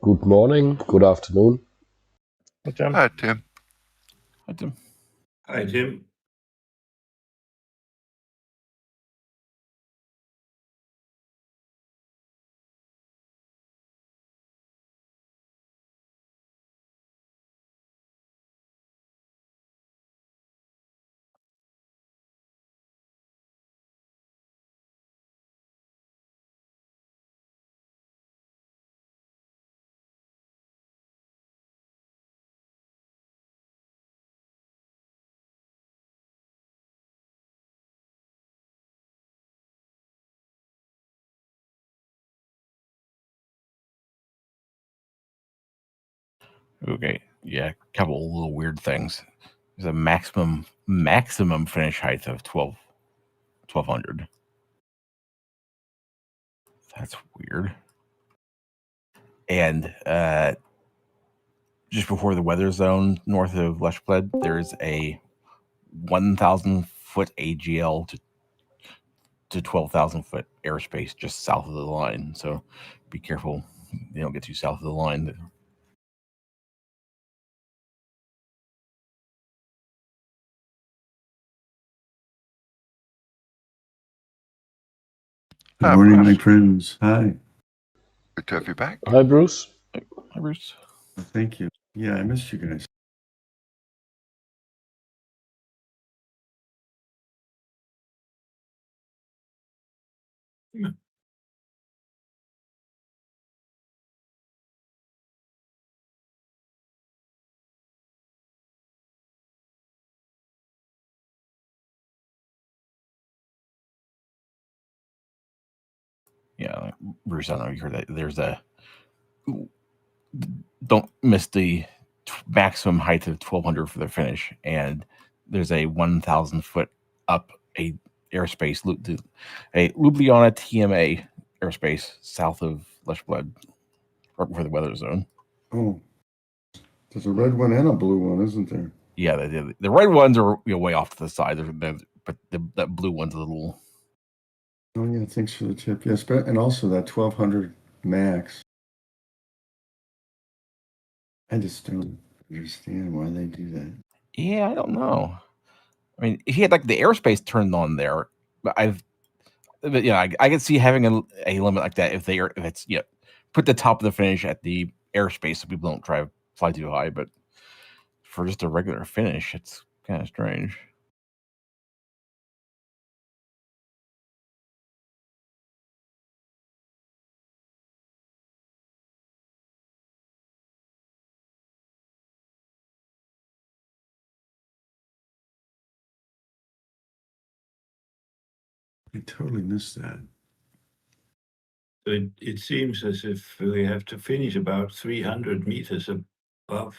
Good morning, good afternoon. Hi, Tim. Hi, Tim. Hi, Tim. Hi, Tim. Okay, yeah, a couple of little weird things. There's a maximum finish height of 1,200. That's weird. And just before the weather zone, north of Leshbled, there's a 1,000-foot AGL to 12,000-foot airspace just south of the line. So be careful they don't get too south of the line. Good morning, my friends. Hi. Good to have you back. Hi, Bruce. Hi, Bruce. Thank you. Yeah, I missed you guys. Yeah, Bruce, I don't know if you heard that. There's a don't miss the maximum height of 1,200 for the finish, and there's a 1,000-foot up a airspace, a Ljubljana TMA airspace south of Leshbled, right before the weather zone. Oh, there's a red one and a blue one, isn't there? Yeah, the red ones are way off to the side, but that blue one's a little. Oh yeah, thanks for the tip. Yes, but and also that 1,200 max. I just don't understand why they do that. Yeah, I don't know. I mean, if you had like the airspace turned on there, but I can see having a limit like that if it's put the top of the finish at the airspace so people don't fly too high. But for just a regular finish, it's kind of strange. I totally missed that. It seems as if we have to finish about 300 meters above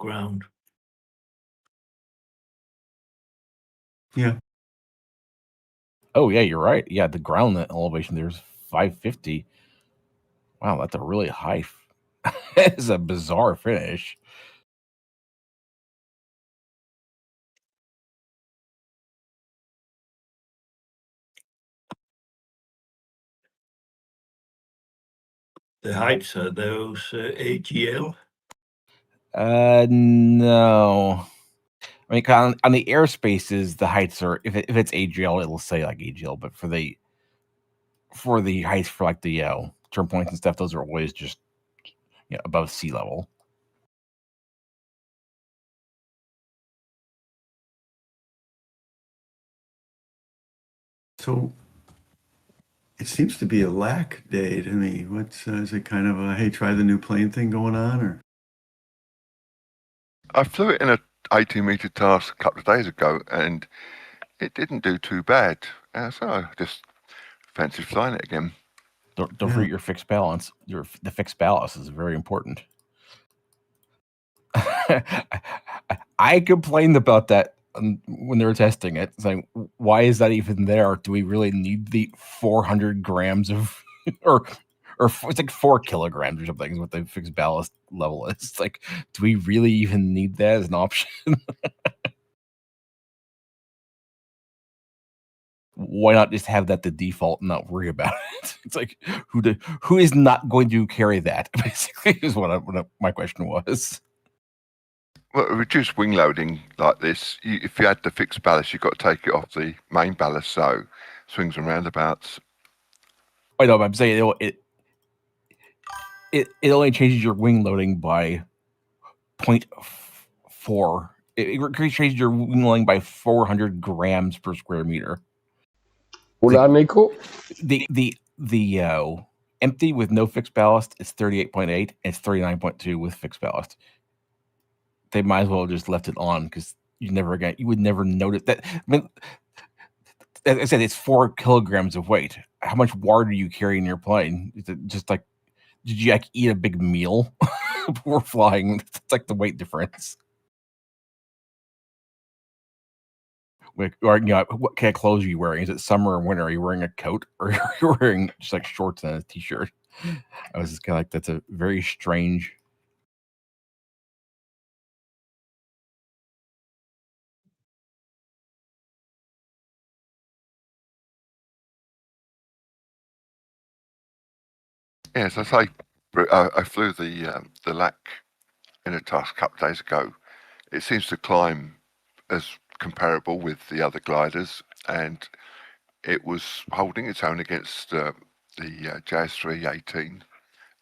ground. Yeah. Oh yeah, you're right. Yeah, the ground elevation there's 550. Wow, that's a really high. It's a bizarre finish. The heights are those AGL? No. I mean, on the airspaces, the heights are if it's AGL, it'll say like AGL, but for the heights for like the turn points and stuff, those are always just above sea level. So it seems to be a lack day to me. What's is it kind of a hey, try the new plane thing going on, or? I flew it in a 18-meter task a couple of days ago, and it didn't do too bad. So I just fancy flying it again. Don't forget your fixed balance. The fixed balance is very important. I complained about that when they were testing it, saying, "Why is that even there? Do we really need the 400 grams of or it's like 4 kilograms or something is what the fixed ballast level is? It's like, do we really even need that as an option?" why not just have that the default and not worry about it? It's like who is not going to carry that? Basically, is what my question was. Well, reduced wing loading like this, if you had the fixed ballast, you've got to take it off the main ballast, so swings and roundabouts. I know, but I'm saying it only changes your wing loading by 0.4. It changes your wing loading by 400 grams per square meter. Hola, Nico. The empty with no fixed ballast is 38.8, and it's 39.2 with fixed ballast. They might as well have just left it on because you would never notice that. I mean, as I said, it's 4 kilograms of weight. How much water do you carry in your plane? Is it just like, did you like eat a big meal before flying? It's like the weight difference. Or, what kind of clothes are you wearing? Is it summer or winter? Are you wearing a coat, or are you wearing just like shorts and a t-shirt? I was just kind of like, that's a very strange. Yes, I say, I flew the LAC in a task a couple of days ago. It seems to climb as comparable with the other gliders, and it was holding its own against the JS3-18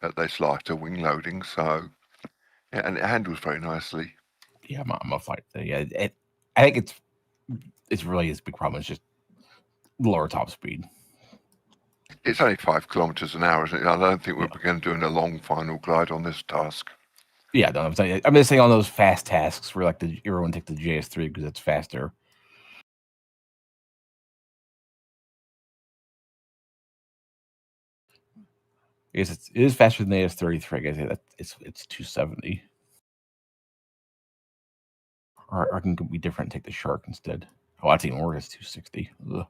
at this lighter wing loading. So, yeah, and it handles very nicely. Yeah, I'm a flight. Yeah, I think it's really his big problem. It's just lower top speed. It's only 5 kilometers an hour, isn't it? I don't think we're going to do a long final glide on this task. Yeah, no, I'm just saying on those fast tasks where like everyone take the JS3 because it's faster. I guess it is faster than the AS33. I guess it's 270. Or I can be different and take the Shark instead. Oh, that's even worse. It's 260. Ugh.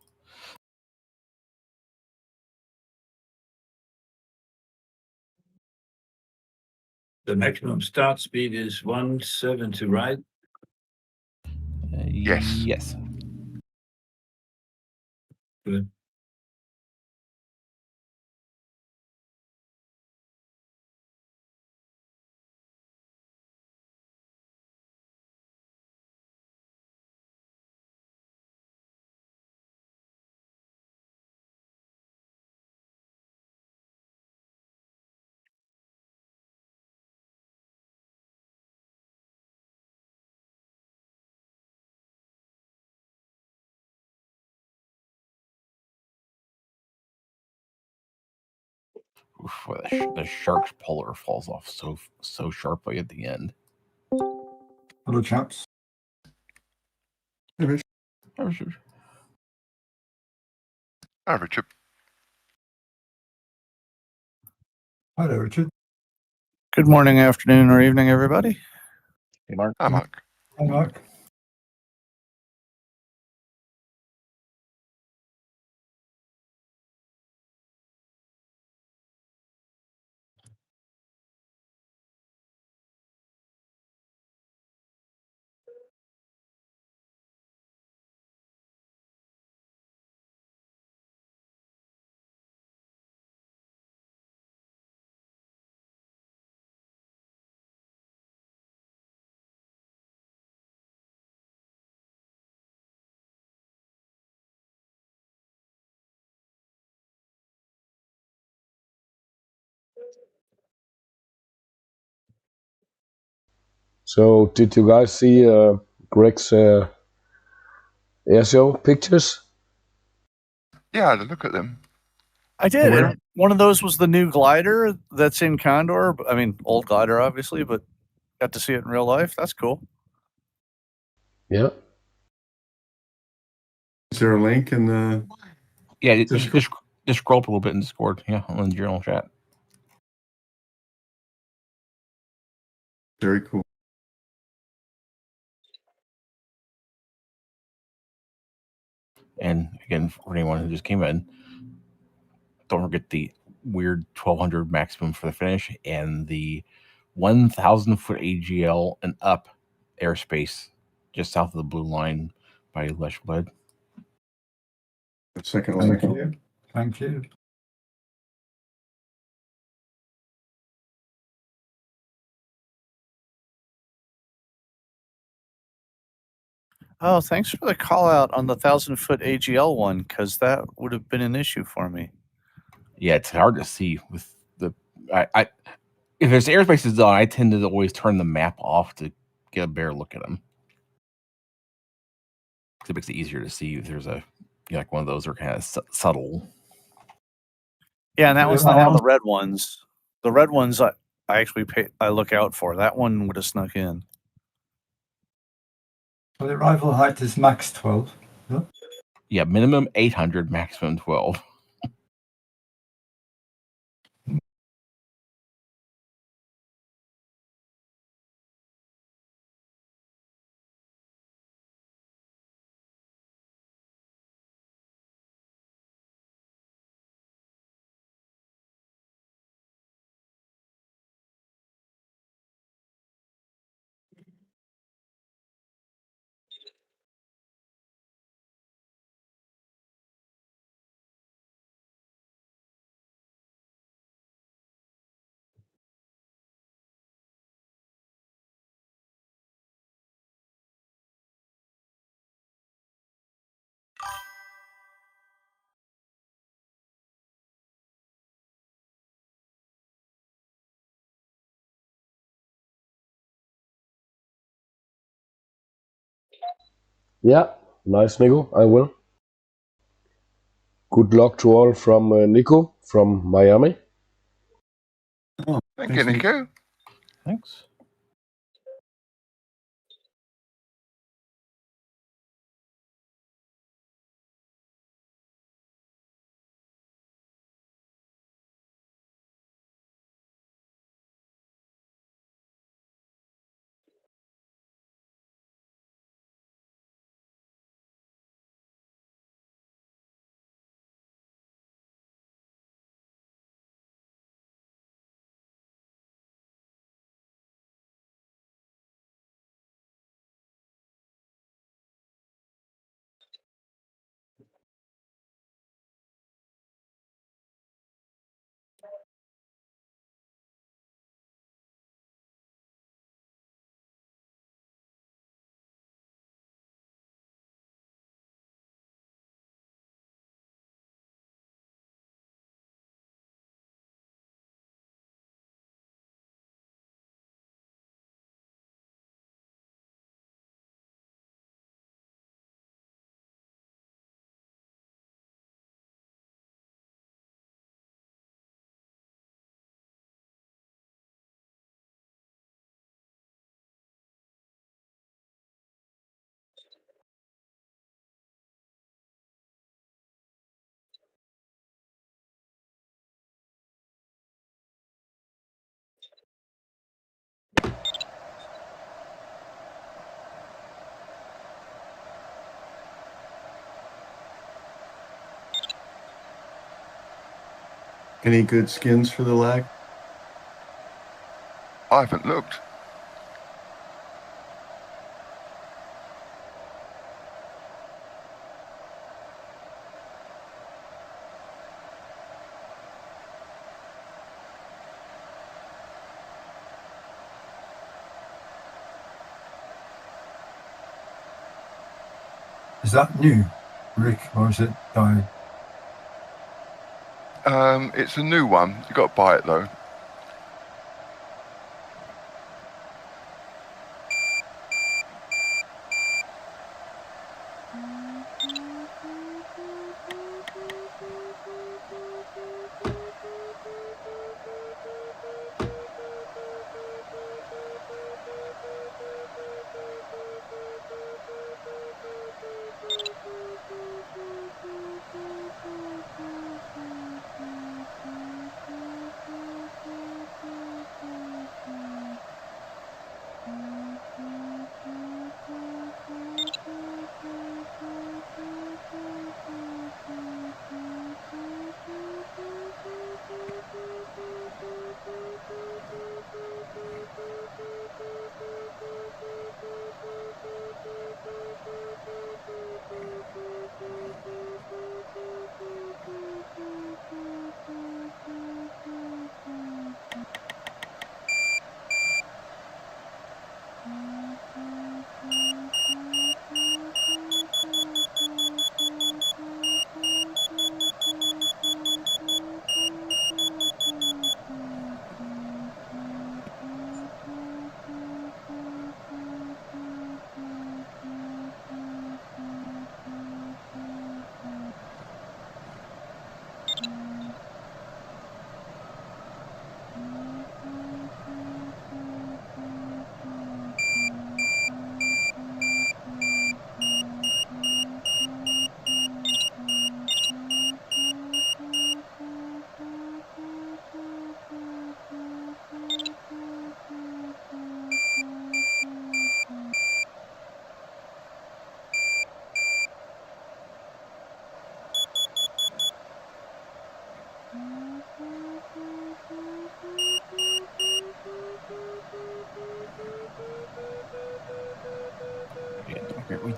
The maximum start speed is 170, right? Yes. Yes. Good. Oof, the Shark's polar falls off so sharply at the end. Hello, chaps. Hey, Rich. Oh, sure. Hi, Richard. Hi there, Richard. Good morning, afternoon, or evening, everybody. Hey, Mark. Hi, Mark. Hi, Mark. So, did you guys see Greg's air show pictures? Yeah, I had a look at them. I did. Where? And one of those was the new glider that's in Condor. I mean, old glider, obviously, but got to see it in real life. That's cool. Yeah. Is there a link in the? Yeah, Just just scroll up a little bit in Discord. Yeah, on the journal chat. Very cool. And again, for anyone who just came in, don't forget the weird 1200 maximum for the finish and the 1,000 foot AGL and up airspace just south of the blue line by Leshbled. Second Thank leg. you. Thank you. Oh, thanks for the call out on the 1,000-foot AGL one, because that would have been an issue for me. Yeah, it's hard to see with the. I if there's airspaces on, I tend to always turn the map off to get a better look at them. It makes it easier to see if there's a like one of those are kind of subtle. Yeah, and that one's not one of the red ones. The red ones I actually I look out for. That one would have snuck in. So the arrival height is max 12. Yeah, minimum 800, maximum 12. Yeah, nice, Nico. I will. Good luck to all from Nico from Miami. Oh, Thank you, thanks, Nico. Thanks. Any good skins for the lag? I haven't looked. Is that new, Rick, or is it dying? It's a new one. You got to buy it though.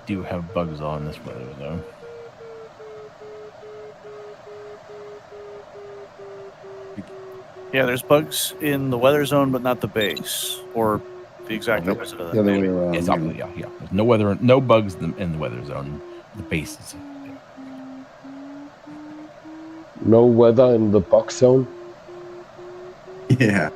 do have bugs on this weather zone. Yeah, there's bugs in the weather zone, but not the base, or the exact opposite of The other that. way around. It's yeah. opposite, yeah. There's no bugs in the weather zone. The base is, yeah. No weather in the box zone. Yeah.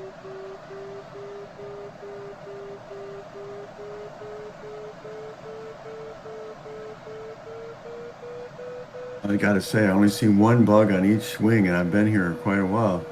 I gotta say, I only seen one bug on each wing, and I've been here quite a while.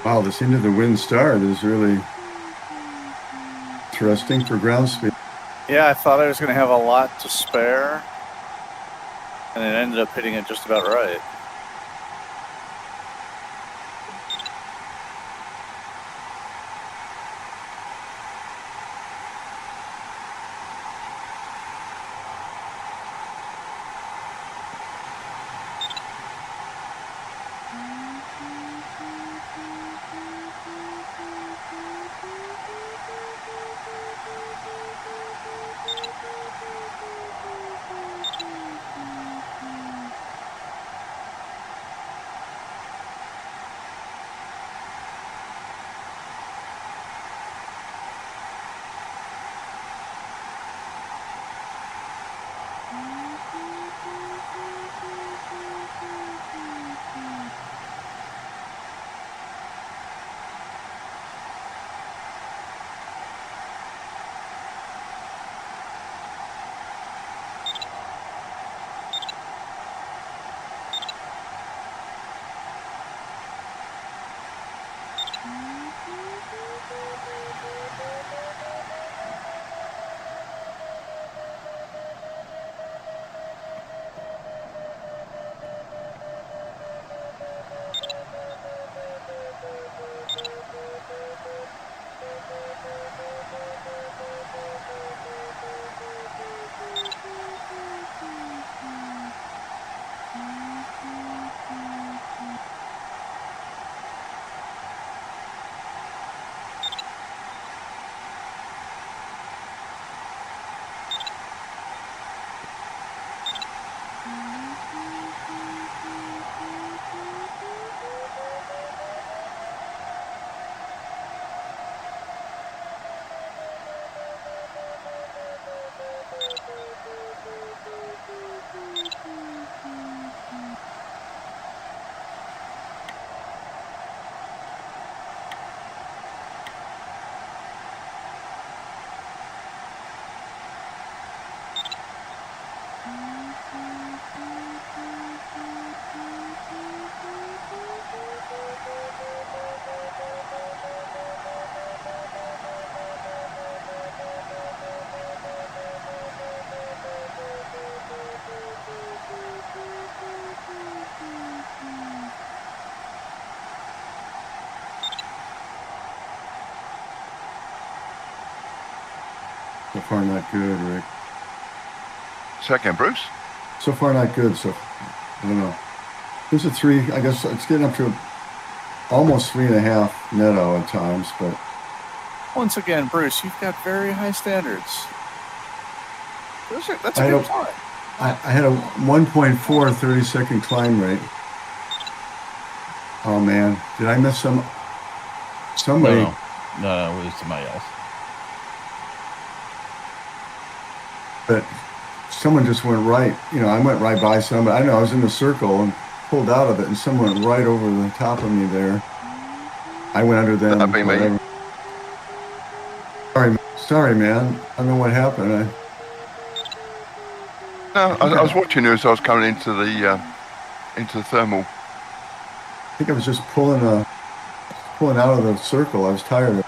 Wow, this into the wind start is really interesting for ground speed. Yeah, I thought I was going to have a lot to spare, and it ended up hitting it just about right. So far, not good, Rick. Second, Bruce. So far, not good. So, I don't know. There's a 3. I guess it's getting up to almost 3.5 netto at times, but Once again, Bruce, you've got very high standards. That's a I good don't- climb. I had a 1.4 30-second climb rate. Oh man, did I miss somebody? No, it was somebody else. But someone just went right. You know, I went right by somebody. I know I was in the circle and pulled out of it, and someone went right over the top of me there. I went under them. That'd be me. whatever. Sorry, man. I don't know what happened. No, I was watching you as I was coming into the thermal. I think I was just pulling out of the circle. I was tired of it.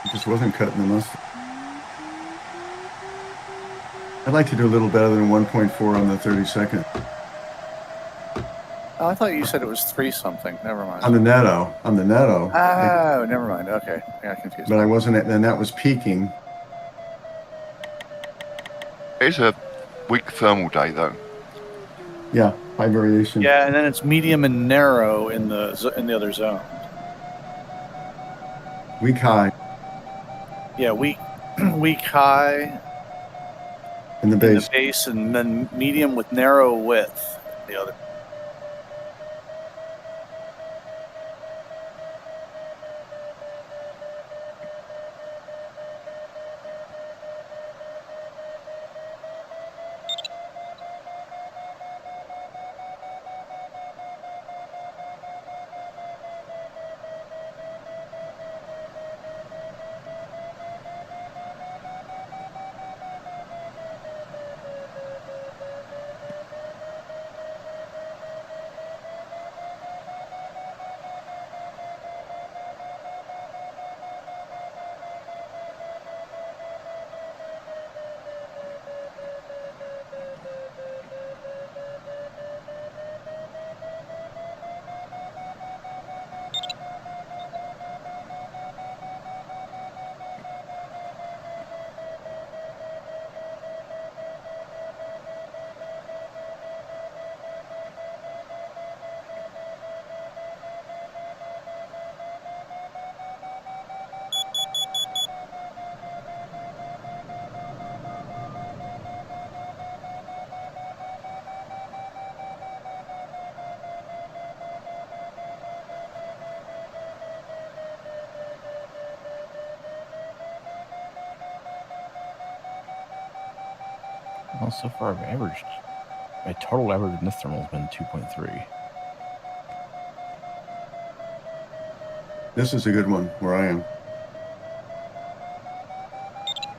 It just wasn't cutting the mustard. I'd like to do a little better than 1.4 on the 30-second. Oh, I thought you said it was 3 something. Never mind. On the netto. Oh, never mind. Okay. Yeah, confused. But I wasn't, and that was peaking. It's a weak thermal day, though. Yeah, high variation. Yeah, and then it's medium and narrow in the other zone. Weak high Yeah, weak high in the in base. the base, and then medium with narrow width. The other. Well, so far I've averaged. My total average in this thermal has been 2.3. This is a good one where I am.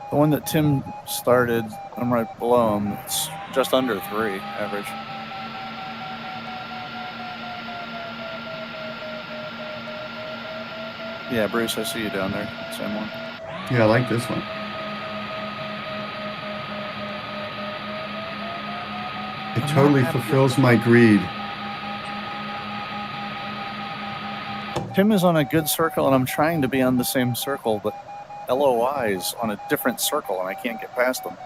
The one that Tim started, I'm right below him. It's just under 3 average. Yeah, Bruce, I see you down there. Same one. Yeah, I like this one. It totally fulfills my greed. Tim is on a good circle, and I'm trying to be on the same circle, but LOI is on a different circle, and I can't get past them.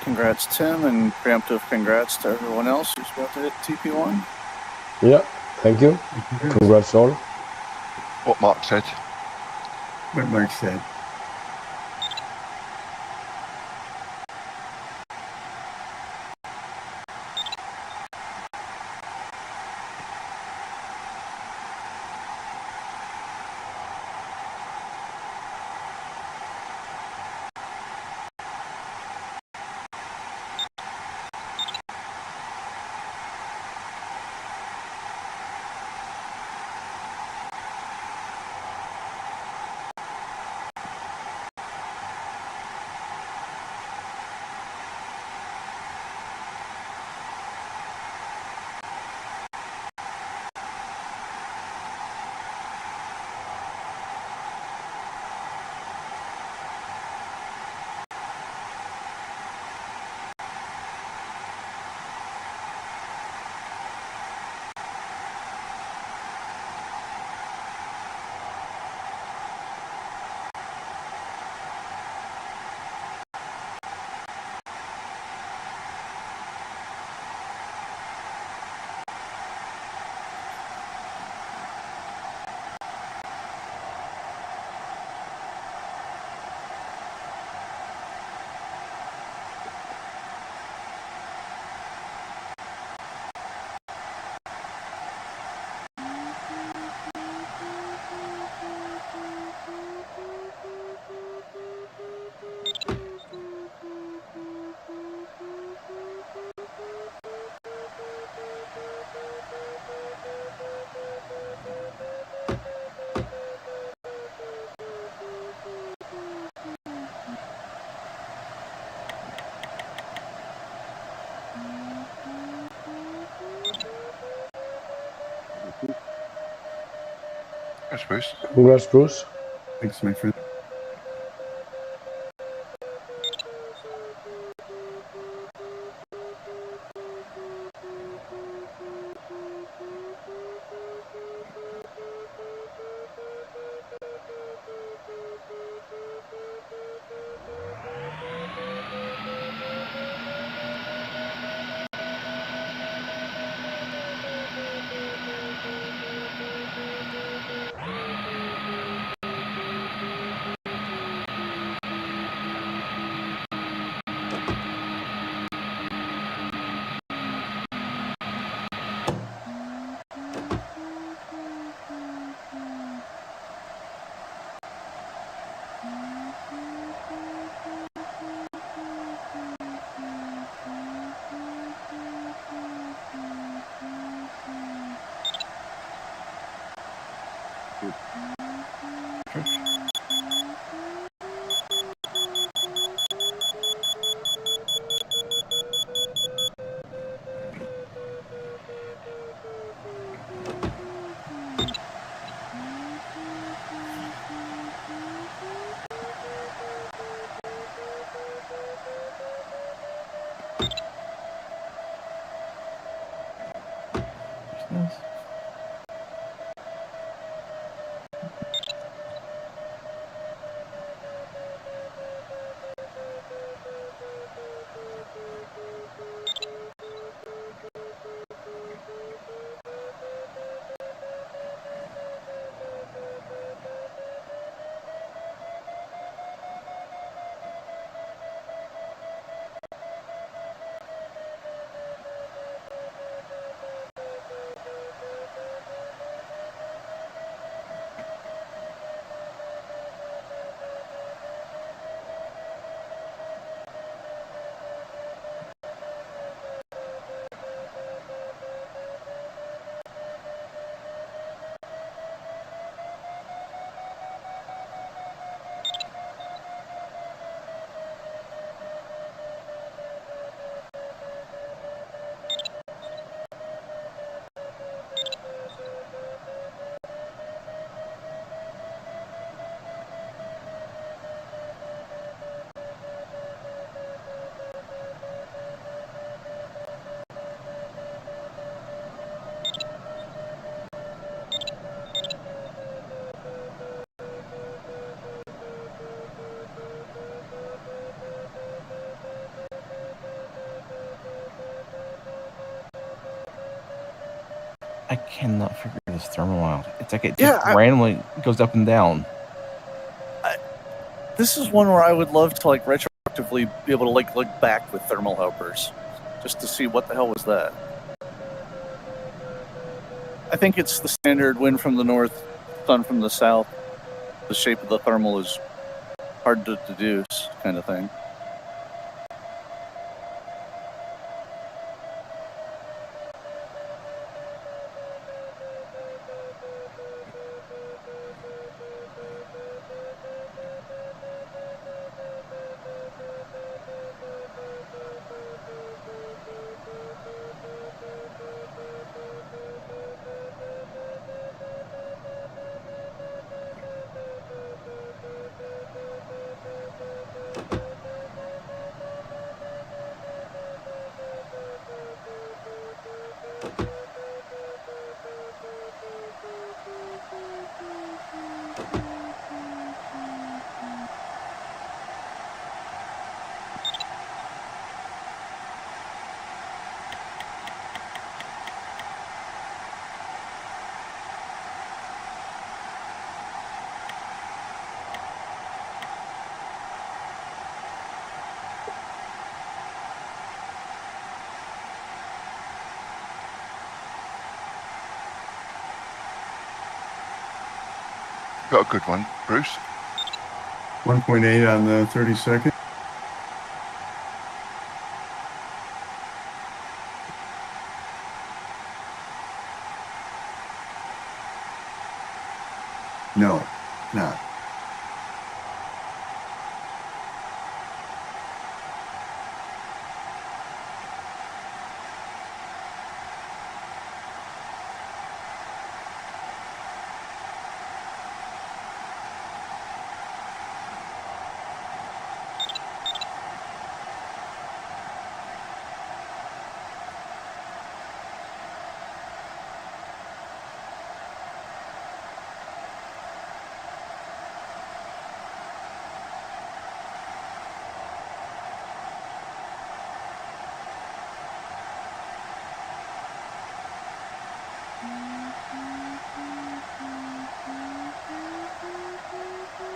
Congrats, Tim, and preemptive congrats to everyone else who's about to hit TP1. Yeah, thank you. Congrats all. What Mark said. What Mark said. Thanks, Bruce. Congrats, Bruce. Thanks, my friend. I cannot figure this thermal out. It's like it Yeah, just randomly goes up and down. This is one where I would love to like retroactively be able to like look back with thermal helpers, just to see what the hell was that. I think it's the standard wind from the north, sun from the south. The shape of the thermal is hard to deduce, kind of thing. Got a good one, Bruce. 1.8 on the 32nd. No, not.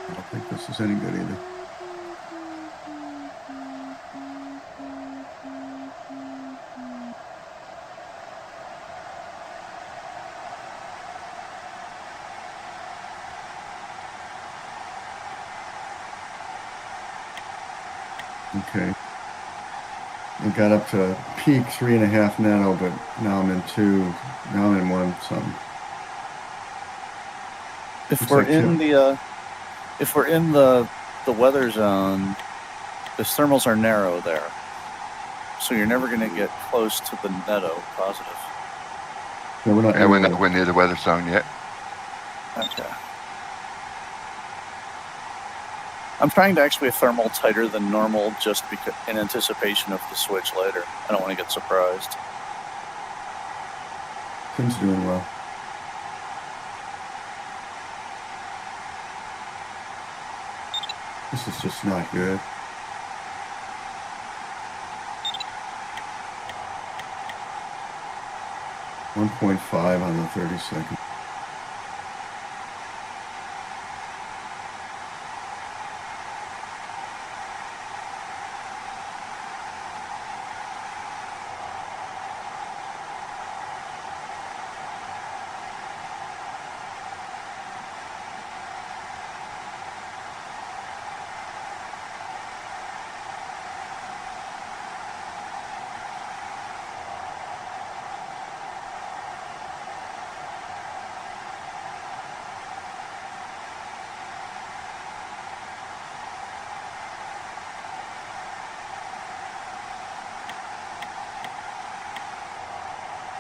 I don't think this is any good either. Okay. I got up to peak 3.5 nano, but now I'm in 2. Now I'm in 1 something. If Looks we're like in the weather zone, the thermals are narrow there, so you're never going to get close to the netto positive. Yeah, we're not. Yeah, we're near the weather zone yet. Okay. I'm trying to actually be a thermal tighter than normal, just because in anticipation of the switch later. I don't want to get surprised. Tim's doing well. This is just not good. .5 on the 32nd.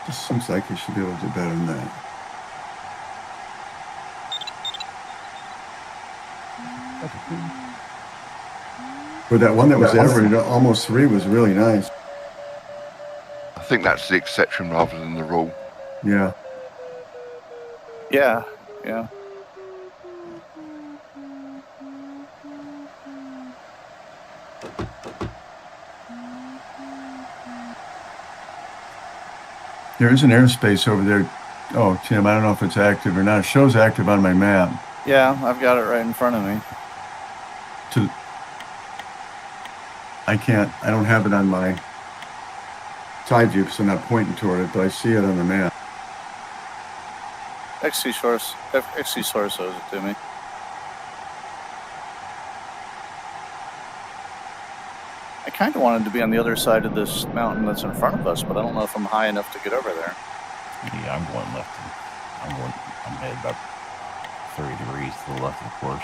Just seems like you should be able to do better than that. But that one that was average, almost 3, was really nice. I think that's the exception rather than the rule. Yeah. Yeah, yeah. There is an airspace over there Oh, Tim, I don't know if it's active or not. It shows active on my map. Yeah, I've got it right in front of me. I don't have it on my side view because I'm not pointing toward it, but I see it on the map. XC Source shows it to me. I kind of wanted to be on the other side of this mountain that's in front of us, but I don't know if I'm high enough to get over there. Yeah, I'm going left. I'm headed about 30 degrees to the left, of course.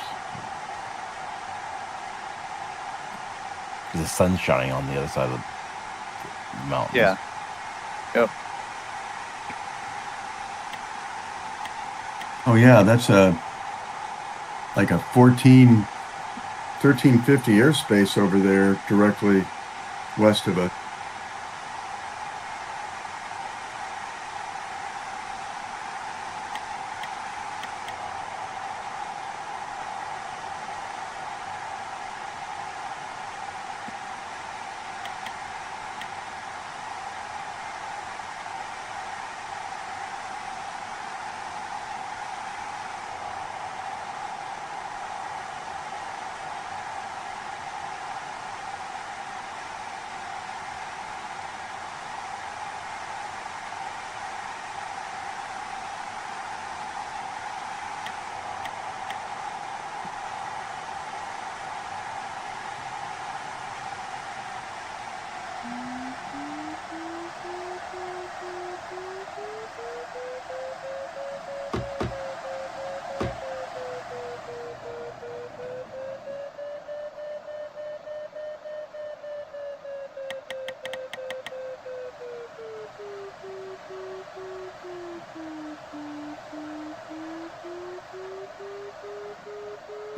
Because the sun's shining on the other side of the mountain. Yeah. Yep. Oh yeah, that's like a 1350 airspace over there directly west of us.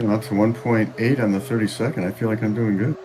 Up to 1.8 on the 32nd. I feel like I'm doing good.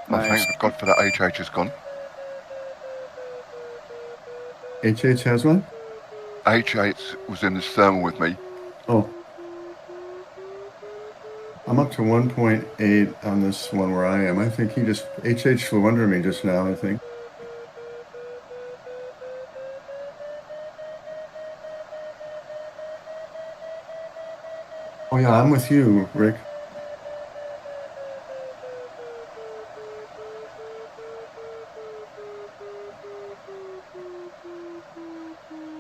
Oh, Nice. thank God for that. HH is gone. HH has one? HH was in this thermal with me. Oh. I'm up to 1.8 on this one where I am. I think HH flew under me just now, I think. Oh yeah, I'm with you, Rick.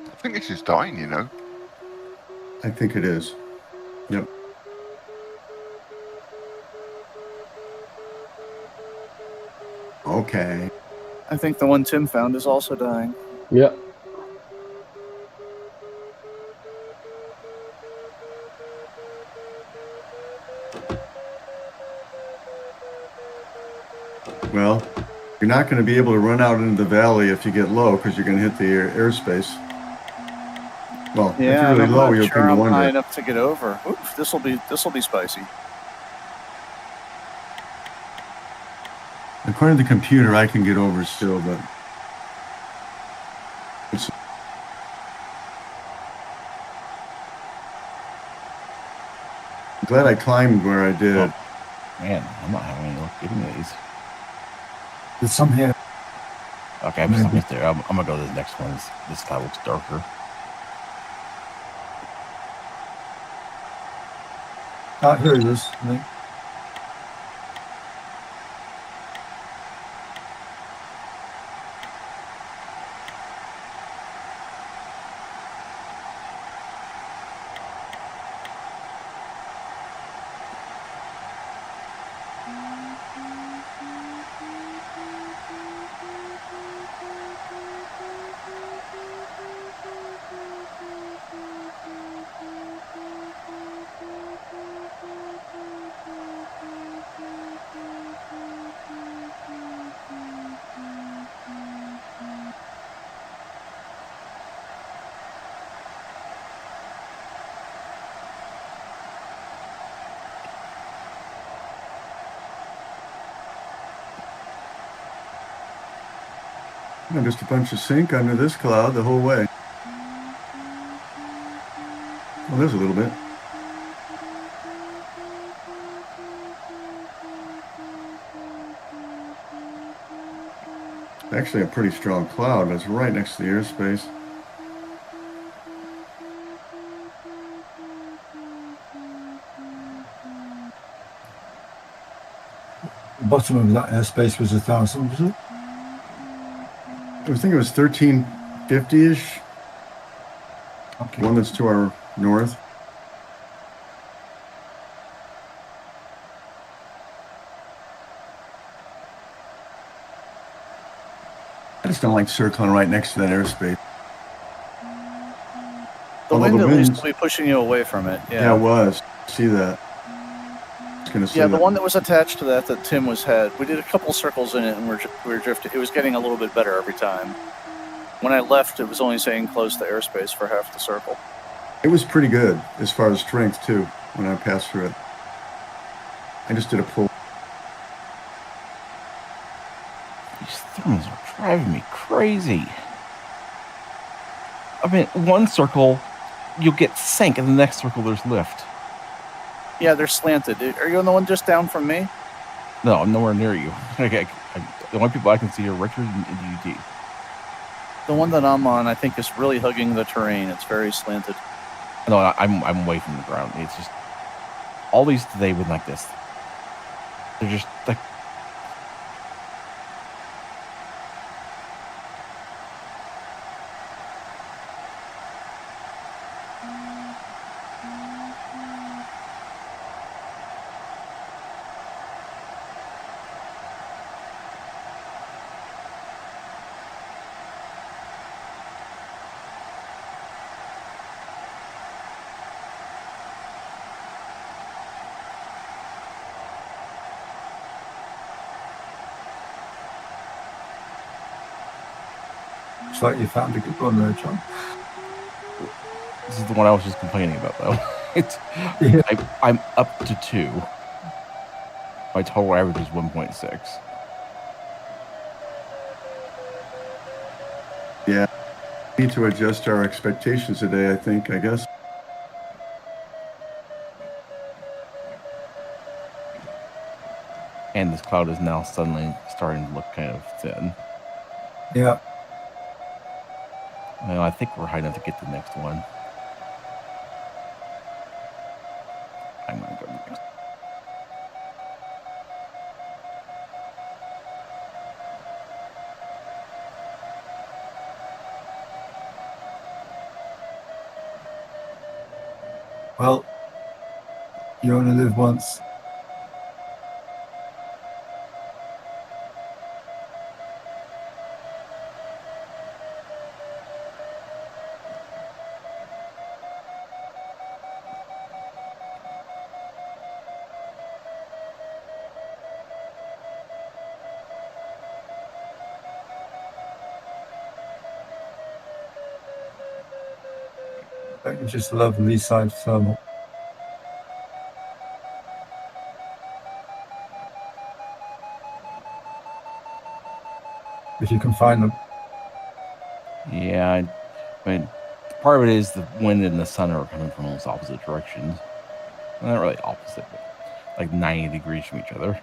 I think this is dying, you know. I think it is. Yep. Okay. I think the one Tim found is also dying. Yeah. Well, you're not going to be able to run out into the valley if you get low because you're going to hit the airspace. Well, Yeah, if you're really I'm low, not you sure can I'm go high under. enough to get over. Oof, this'll be spicy. According to the computer, I can get over still, but I'm glad I climbed where I did. Oh, man, I'm not having any luck getting these. There's some here. Okay, I'm just not there. I'm gonna go to the next one. This guy looks darker. Ah, here it is. I think. Just a bunch of sink under this cloud the whole way. Well, there's a little bit. Actually, a pretty strong cloud. That's right next to the airspace. The bottom of that airspace was 1,000, was it? I think it was 1350-ish. Okay. One that's to our north. I just don't like circling right next to that airspace. The Although wind the at least winds- will be pushing you away from it. Yeah, it was. See that? I was gonna say Yeah, the that. one that was attached to that Tim was had. We did a couple circles in it, and we were drifting. It was getting a little bit better every time. When I left, it was only staying close to airspace for half the circle. It was pretty good as far as strength too when I passed through it. I just did a pull. These things are driving me crazy. I mean, one circle, you'll get sink, and the next circle, there's lift. Yeah, they're slanted. Are you on the one just down from me? No, I'm nowhere near you. Okay, the only people I can see are Richard and UT. The one that I'm on, I think, is really hugging the terrain. It's very slanted. No, I'm away from the ground. It's just all these today with like this. They're just like Looks like you found a good one there, John. this is the one I was just complaining about, though. It's Yeah. I'm up to 2. My total average is 1.6. Yeah. Need to adjust our expectations today, I guess. And this cloud is now suddenly starting to look kind of thin. Yeah. Well, I think we're high enough to get the next one. I'm gonna go next. Well, you only live once. Don't you just love lee side thermal? If you can find them. Yeah, I mean, part of it is the wind and the sun are coming from almost opposite directions. Well, not really opposite, but like 90 degrees from each other.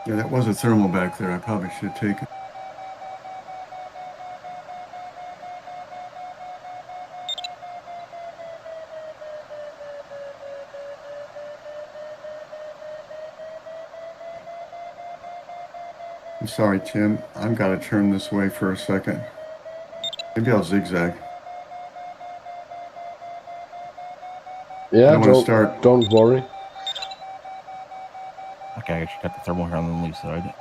Yeah, that was a thermal back there. I probably should take it. I'm sorry, Tim. I've got to turn this way for a second. Maybe I'll zigzag. Yeah, I wanna start- don't worry. Okay, I actually got the thermal here on the lee side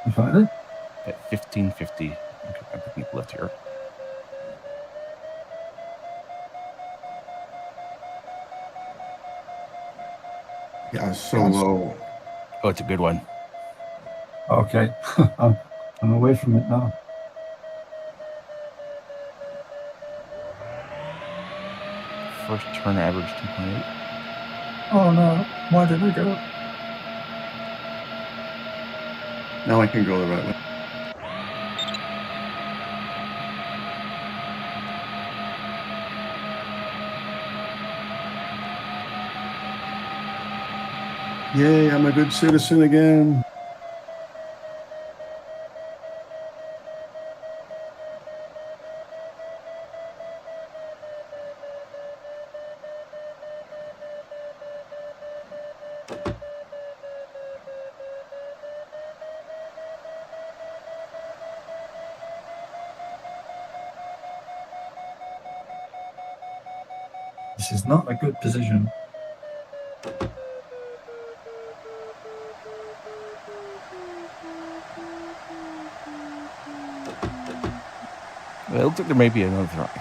You find it? at 1550. Okay, I'm picking up lift here. Yeah, it's so low. Oh, it's a good one. Okay. I'm away from it now. first turn average 2.8. Oh no, why did I go? Now I can go the right way. Yay, I'm a good citizen again. This is not a good position. It looks like there may be another thermal. I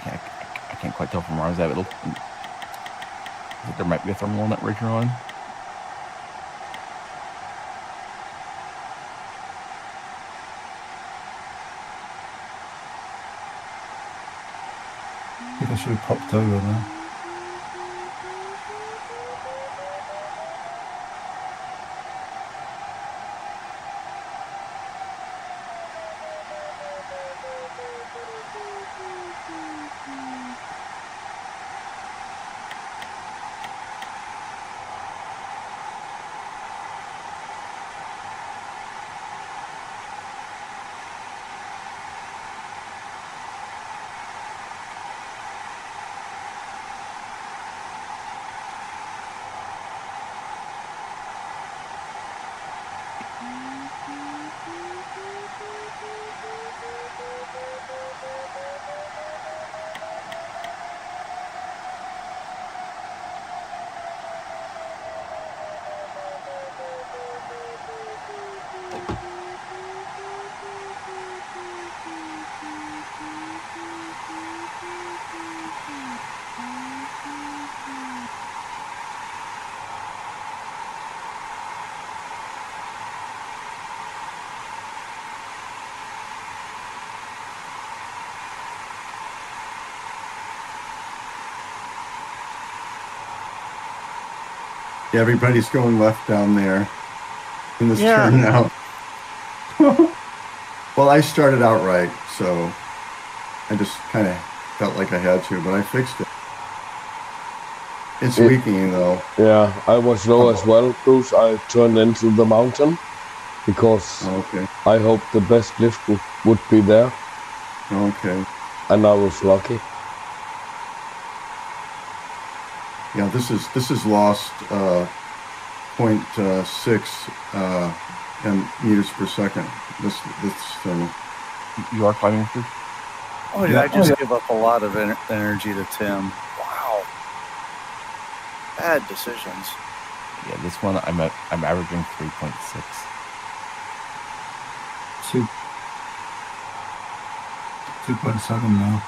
can't quite tell from where I was at. It looks like there might be a thermal on that ridge you're on. I think I should have popped over there. Yeah, everybody's going left down there in this Yeah. turn now. Well, I started out right, so I just kind of felt like I had to, but I fixed it. It's weakening though. Yeah, I was low as well, Bruce. I turned into the mountain because Okay. I hoped the best lift would be there, Okay. and I was lucky. Yeah, this is lost 0.6 meters per second. This thermal. You are climbing through? Oh, yeah, I just give up a lot of energy to Tim. Wow. Bad decisions. Yeah, this one I'm averaging 3.6. 2.7 now.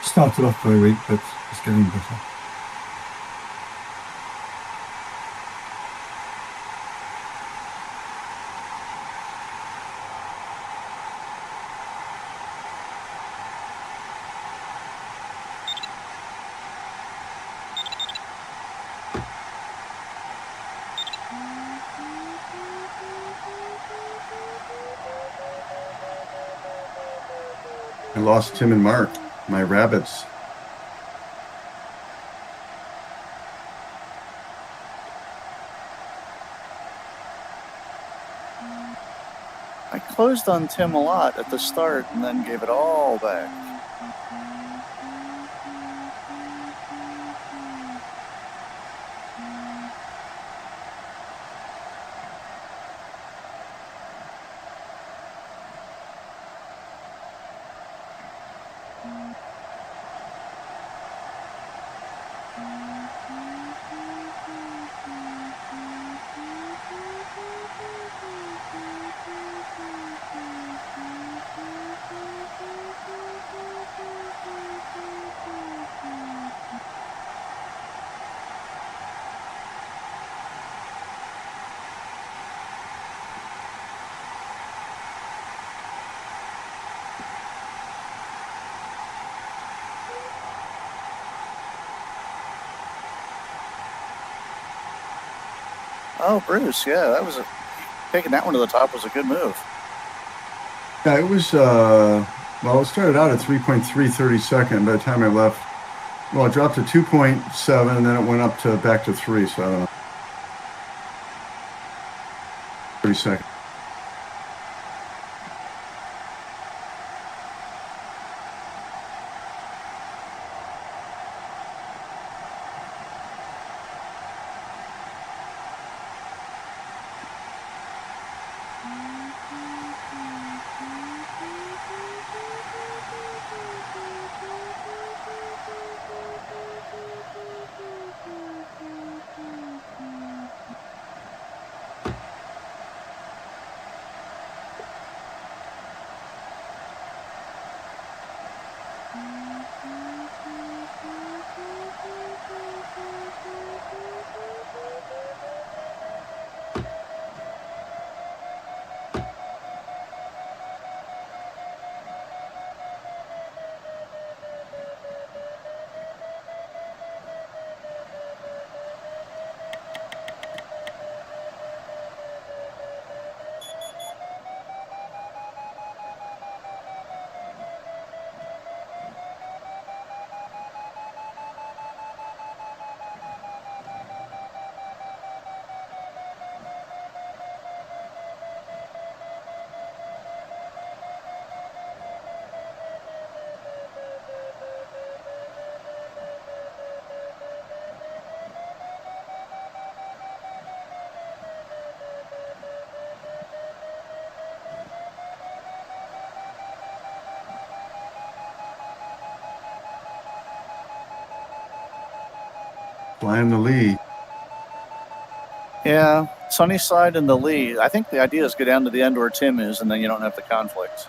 Started off very weak, but it's getting better. I lost Tim and Mark, my rabbits. I closed on Tim a lot at the start and then gave it all back. Oh, Bruce, yeah, taking that one to the top was a good move. Yeah, it was, well, it started out at 3.332nd by the time I left. Well, it dropped to 2.7, and then it went up to back to 3, so I don't know. 30 seconds. Flying the lead. Yeah, sunny side in the lead. I think the idea is go down to the end where Tim is, and then you don't have the conflict.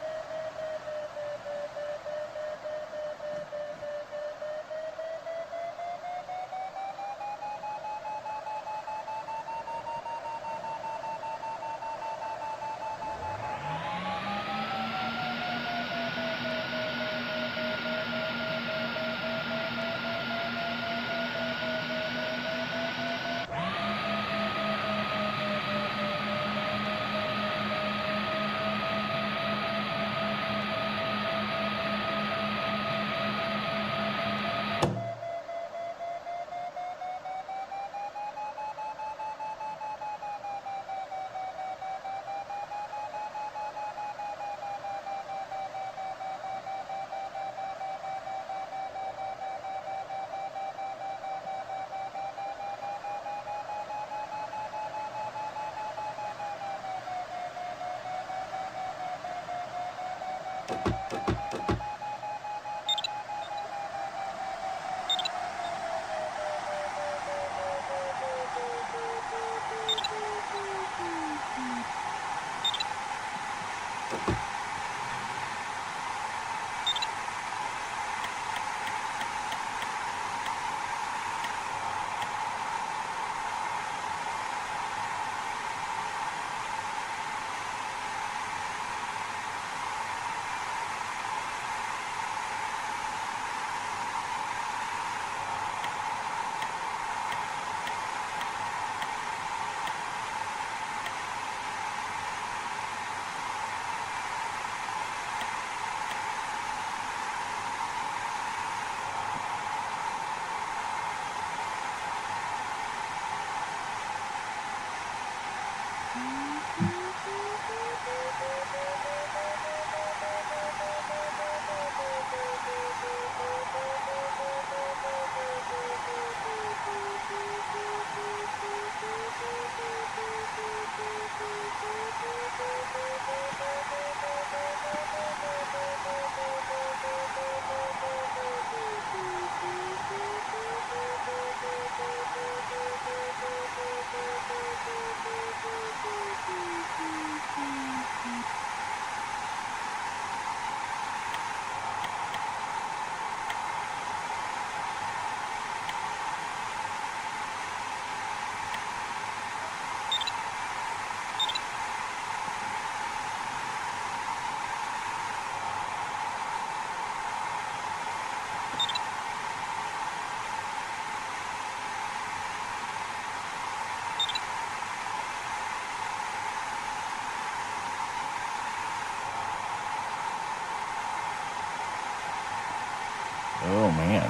Oh man,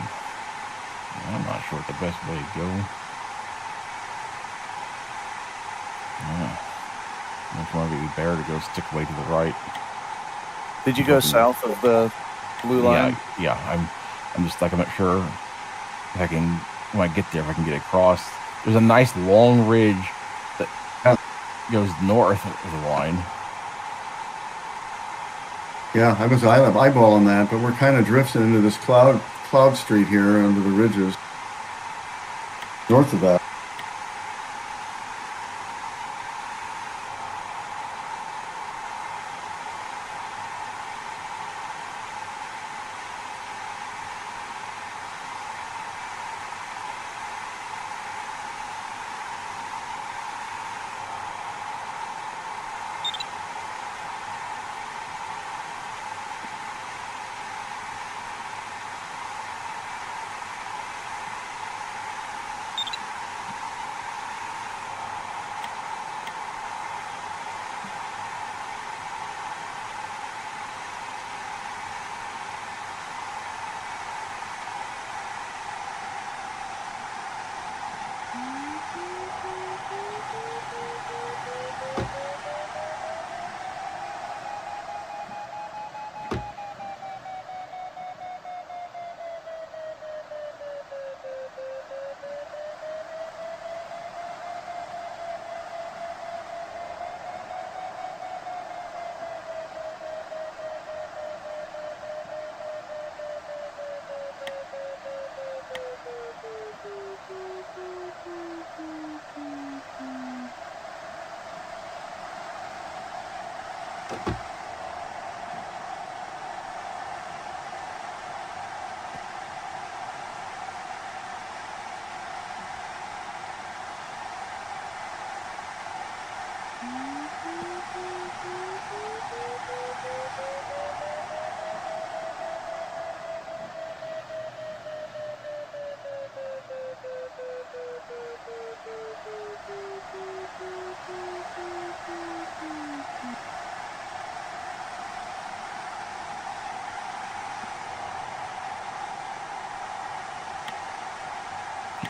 I'm not sure what the best way to go. Which one would be better to go stick way to the right? Did you go south of the blue line? Yeah. I'm just like, I'm not sure if I can, when I get there, if I can get across. There's a nice long ridge that goes north of the line. Yeah, I was eyeballing that, but we're kind of drifting into this cloud street here under the ridges. North of that.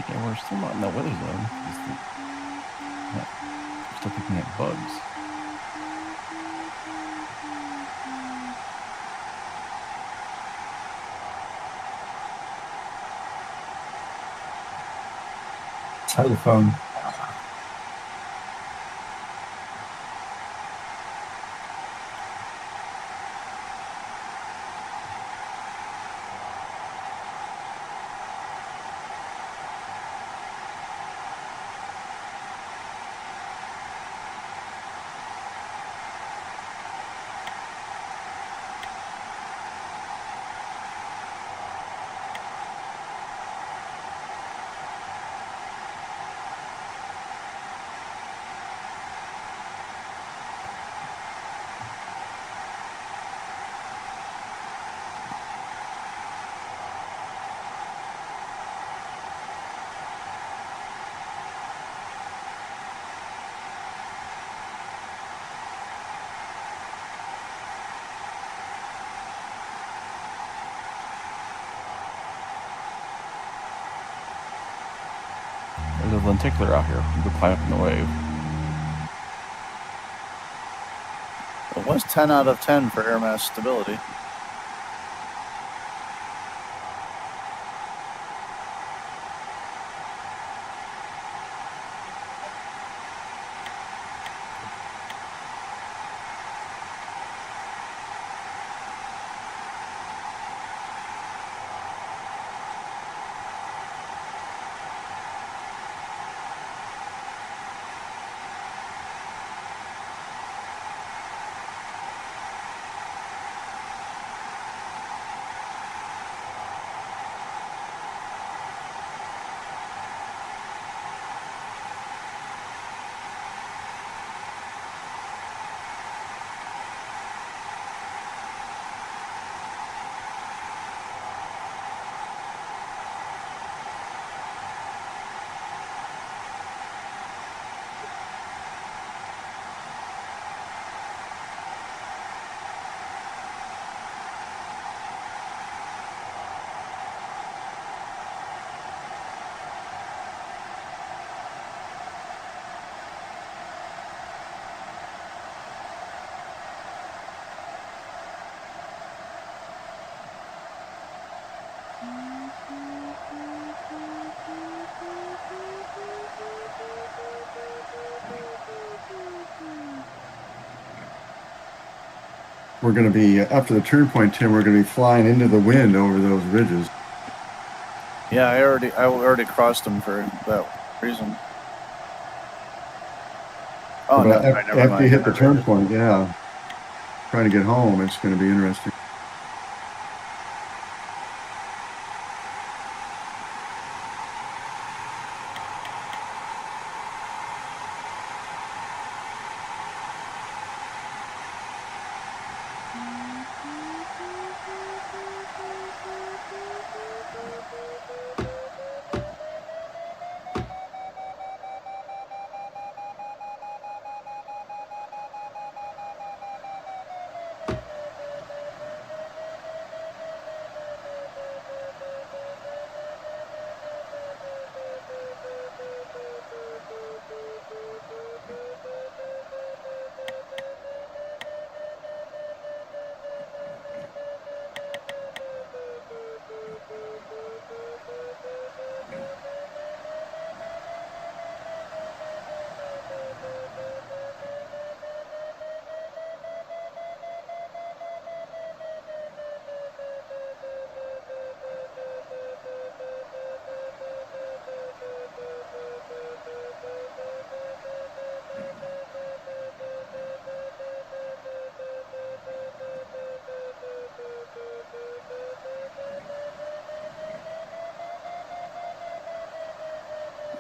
Yeah, we're still not in that weather zone. We're still picking up bugs. Telephone. There's a lenticular out here. You can climb up in the wave. It was 10 out of 10 for air mass stability. we're going to be, after the turn point, Tim, we're going to be flying into the wind over those ridges. Yeah, I already crossed them for that reason. Oh, But no, never after mind. you hit the turn point, yeah, trying to get home, it's going to be interesting.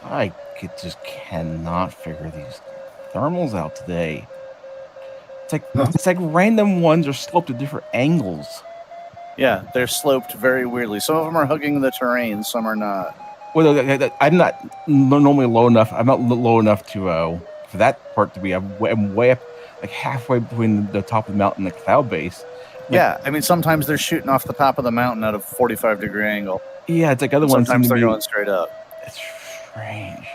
I just cannot figure these thermals out today. It's like random ones are sloped at different angles. Yeah, they're sloped very weirdly. Some of them are hugging the terrain, some are not. Well, I'm not normally low enough. I'm not low enough to for that part to be. I'm way up, like halfway between the top of the mountain and the cloud base. Yeah, I mean, sometimes they're shooting off the top of the mountain at a 45-degree angle. Yeah, it's like other ones. Sometimes they're going straight up. It's strange.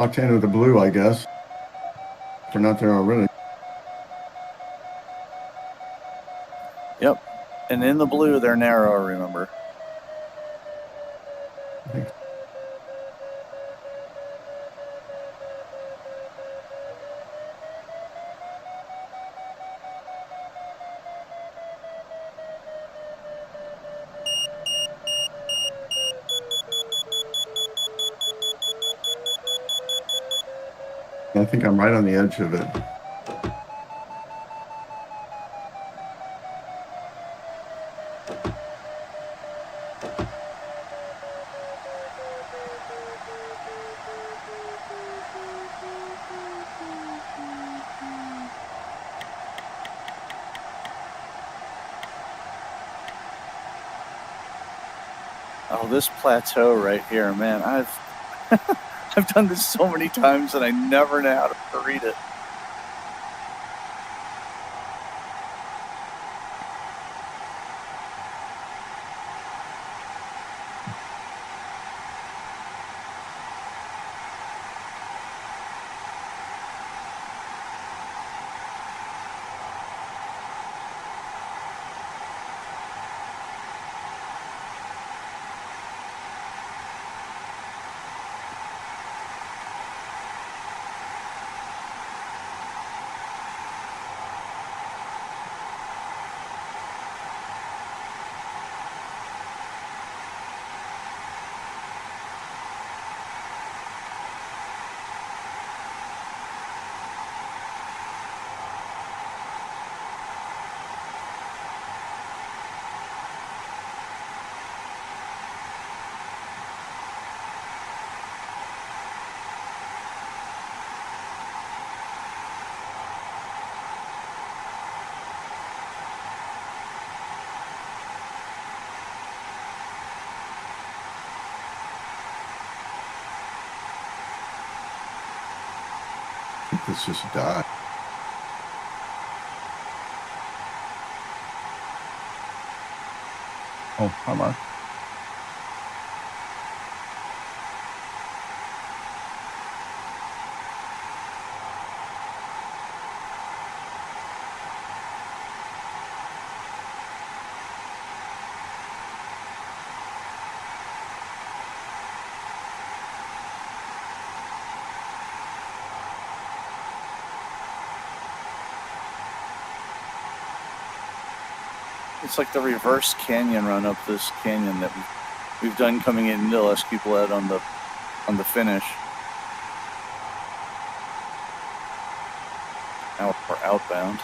Octane with the blue, I guess. If we're not there already. Yep. And in the blue, they're narrow, remember. I think I'm right on the edge of it. Oh, this plateau right here, man, I've done this so many times and I never know how to read it. think this just died. Oh, hi, Mark. It's like the reverse canyon run up this canyon that we've done coming into Esquiblette on the finish. Now we're outbound.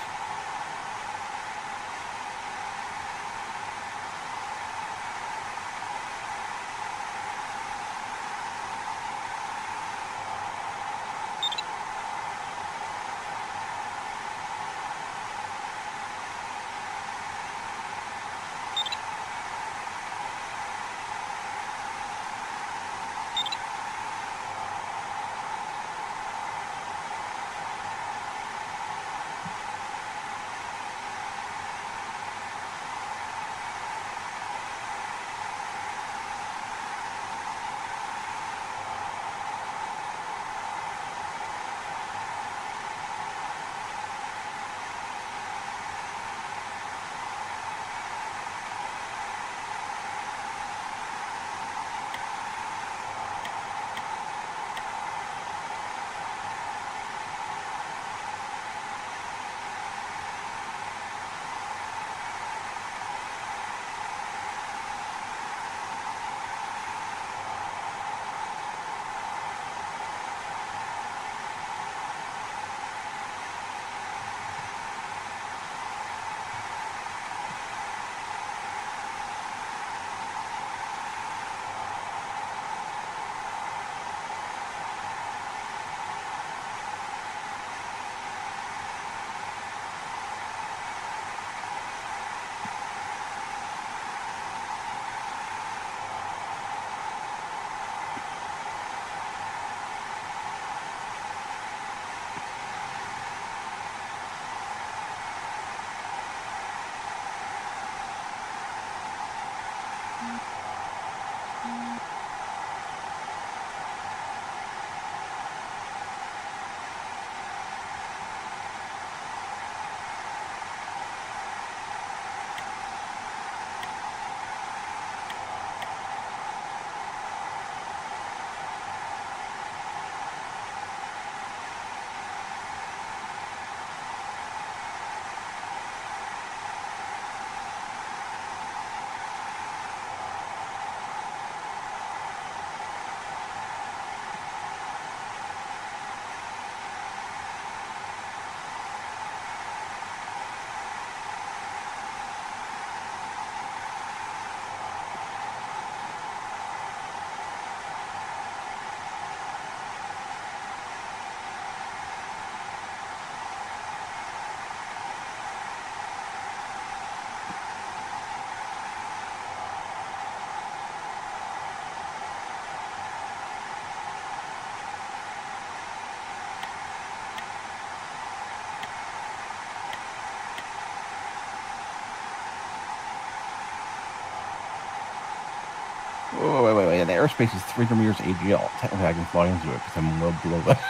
Oh, wait. The airspace is 300 meters AGL. Technically, I can fly into it because I'm well below that.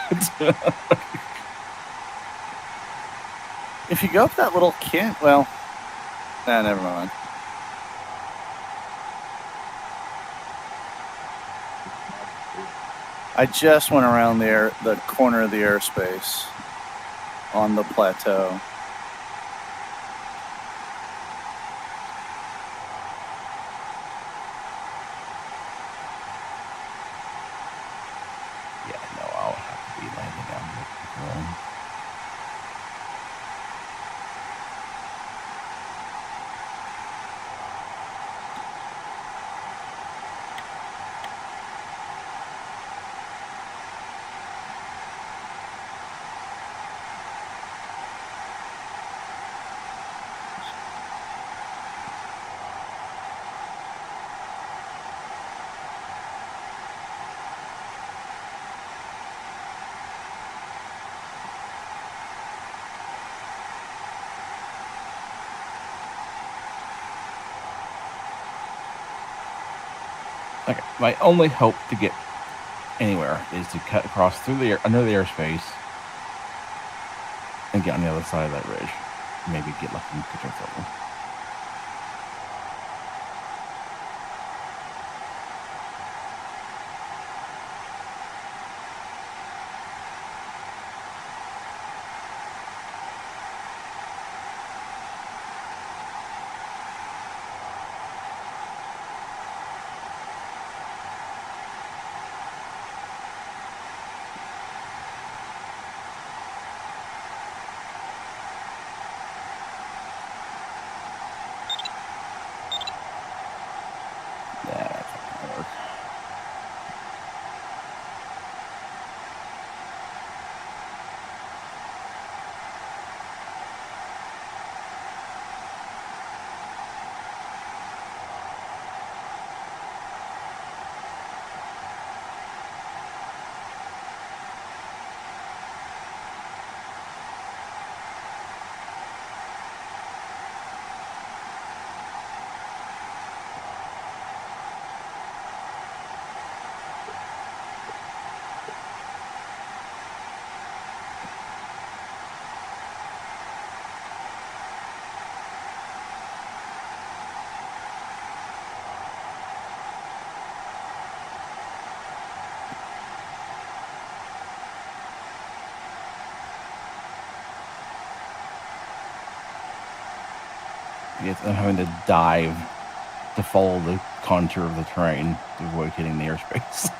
If you go up that little well, never mind. I just went around the corner of the airspace on the plateau. Yeah, no, I'll have to be landing down here. Okay, my only hope to get anywhere is to cut across through the under the airspace and get on the other side of that ridge. Maybe get lucky and catch a thermal. Yeah, that's not gonna work. Yes, I'm having to dive to follow the contour of the terrain to avoid hitting the airspace.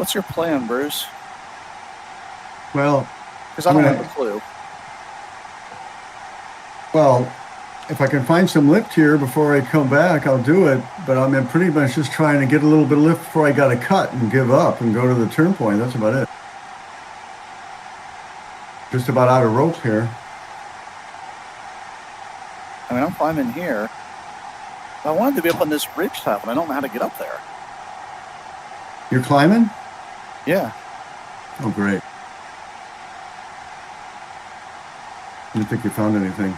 What's your plan, Bruce? Well, Because I don't I'm have a clue. well, if I can find some lift here before I come back, I'll do it. But I'm pretty much just trying to get a little bit of lift before I got to cut and give up and go to the turn point. That's about it. Just about out of rope here. I mean, I'm climbing here. I wanted to be up on this ridge top, and I don't know how to get up there. You're climbing? Yeah. Oh, great. I didn't think you found anything.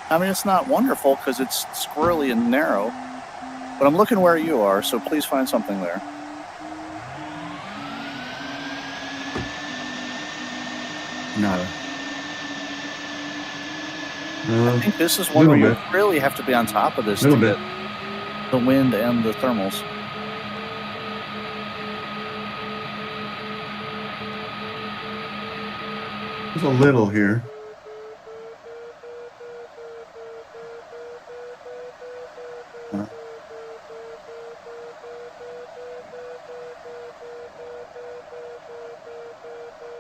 I mean, it's not wonderful because it's squirrely and narrow, but I'm looking where you are, so please find something there. Nada. I think this is one where little you bit. really have to be on top of this to Little bit. get the wind and the thermals. There's a little here.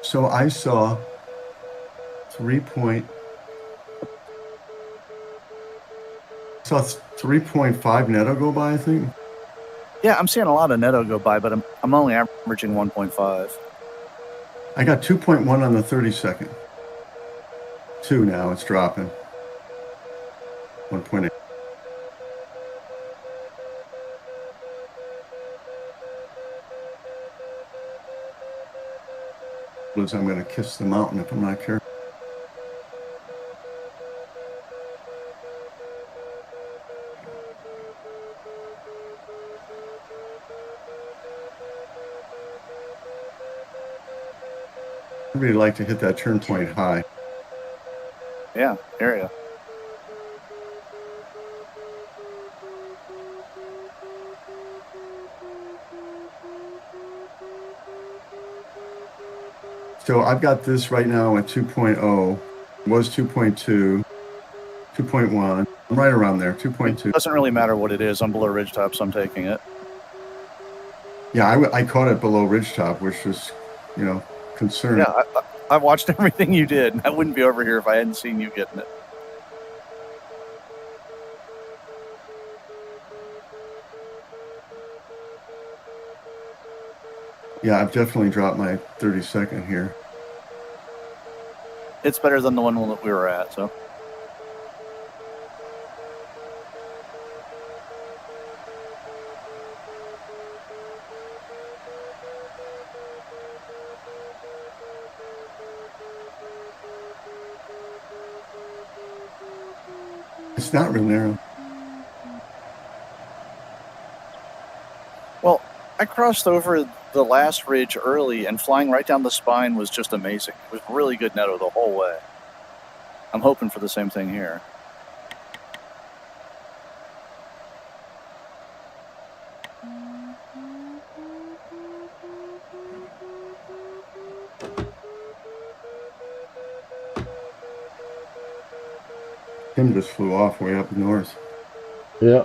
So I saw 3.5 netto go by, I think. Yeah, I'm seeing a lot of netto go by, but I'm only averaging 1.5. I got 2.1 on the 32nd. 2 now, it's dropping. 1.8. I'm going to kiss the mountain if I'm not careful. I'd really like to hit that turn point high. Yeah, area. So I've got this right now at 2.0. Was 2.2, 2.1. I'm right around there, 2.2. Doesn't really matter what it is. I'm below ridgetop, so I'm taking it. Yeah, I caught it below ridgetop, which was, concerning. Yeah, I watched everything you did. I wouldn't be over here if I hadn't seen you getting it. Yeah, I've definitely dropped my 32nd here. It's better than the one that we were at, so. It's not real narrow. Well, I crossed over the last ridge early, and flying right down the spine was just amazing. It was really good netto the whole way. I'm hoping for the same thing here. Tim just flew off way up north. Yeah.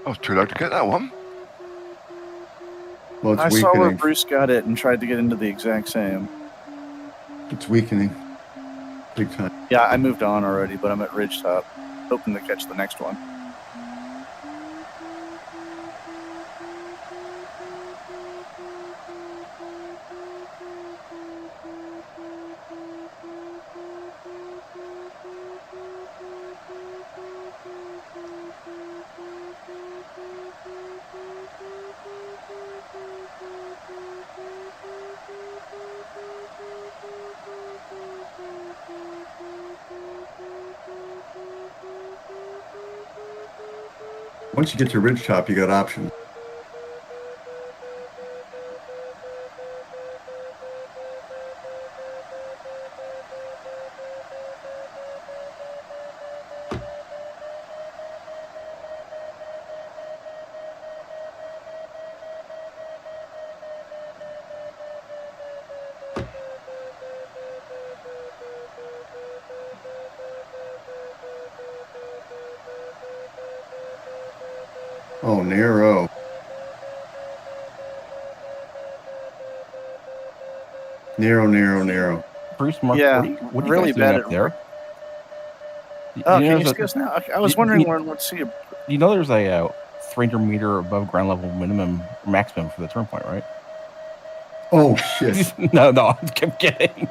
I was too low to get that one. Well, it's I saw where weakening. Bruce got it and tried to get into the exact same. It's weakening. Big time. Yeah, I moved on already, but I'm at ridgetop, hoping to catch the next one. Once you get to ridgetop, you got options. Oh, narrow. Narrow. Bruce, Mark, Yeah, what are you really guys doing bad up at- there? Oh, You know can you there's see us now? I was you- wondering you- where let's see. You know there's a 300 meter above ground level minimum maximum for the turn point, right? Oh, shit. no, I'm kidding.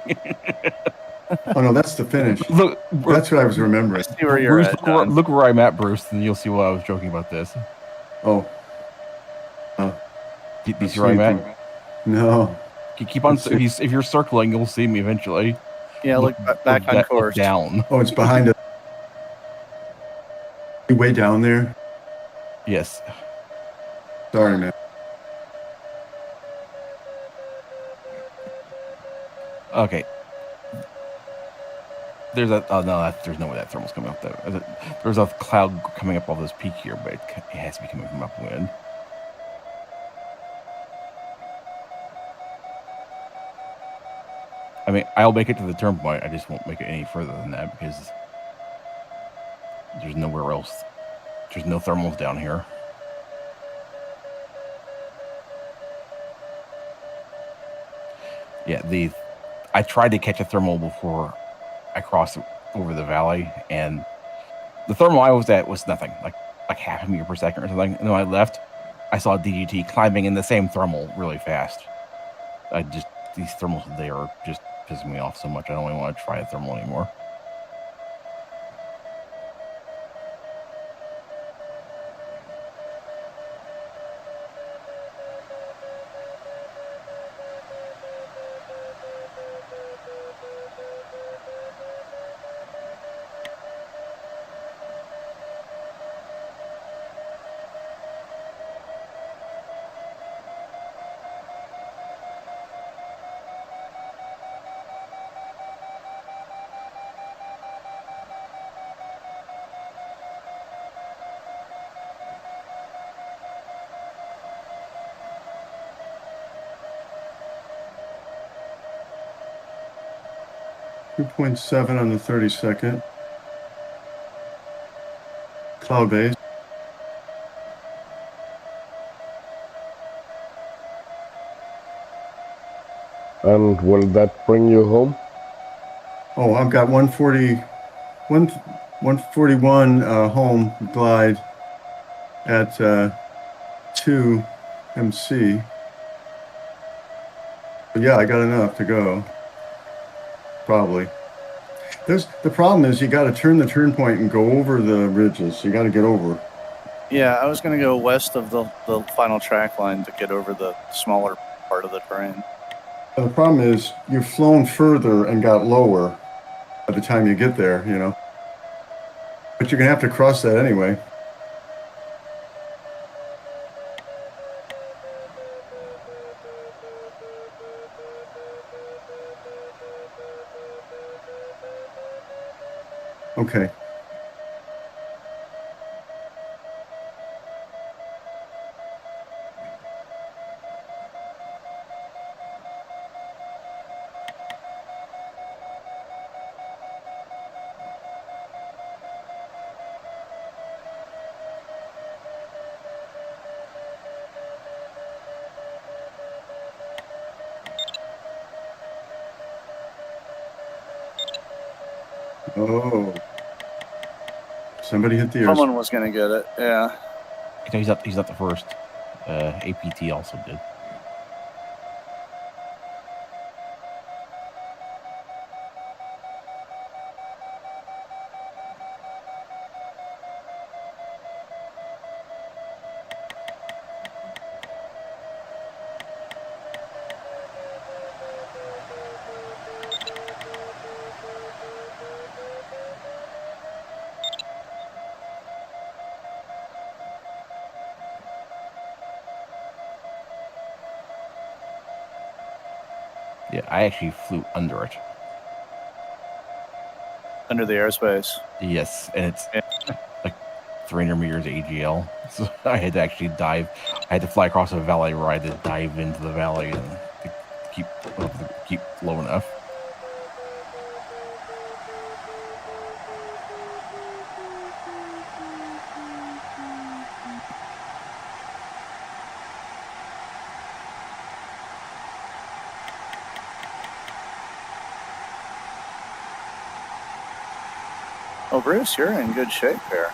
Oh, no, that's the finish. Look, That's what I was remembering. See where you're Bruce, at. look where I'm at, Bruce, and you'll see why I was joking about this. Oh. Do you see where I'm at? No. Keep on. If you're circling, you'll see me eventually. Yeah, look back on course. Look down. Oh, it's behind us. Way down there? Yes. Sorry, man. Okay. There's a. Oh no, there's no way that thermal's coming up though. There's a cloud coming up off this peak here, but it has to be coming from upwind. I mean, I'll make it to the turn point. I just won't make it any further than that because there's nowhere else. There's no thermals down here. Yeah, I tried to catch a thermal before I crossed over the valley, and the thermal I was at was nothing, like half a meter per second or something. And when I left, I saw DGT climbing in the same thermal really fast. These thermals today are just pissing me off so much. I don't even want to try a thermal anymore. 2.7 on the 32nd. Cloud base. And will that bring you home? Oh, I've got 141 home glide at 2 MC. But yeah, I got enough to go. Probably. The problem is you got to turn the turn point and go over the ridges. You got to get over. Yeah, I was going to go west of the final track line to get over the smaller part of the terrain. The problem is you've flown further and got lower by the time you get there, you know. But you're going to have to cross that anyway. Okay. Oh. Somebody hit the air. Someone was going to get it, yeah. No, he's not the first. APT also did. Yeah, I actually flew under it. Under the airspace. Yes, and it's like 300 meters AGL. So I had to actually dive. I had to fly across a valley where I had to dive into the valley and to keep low enough. Oh, Bruce, you're in good shape here.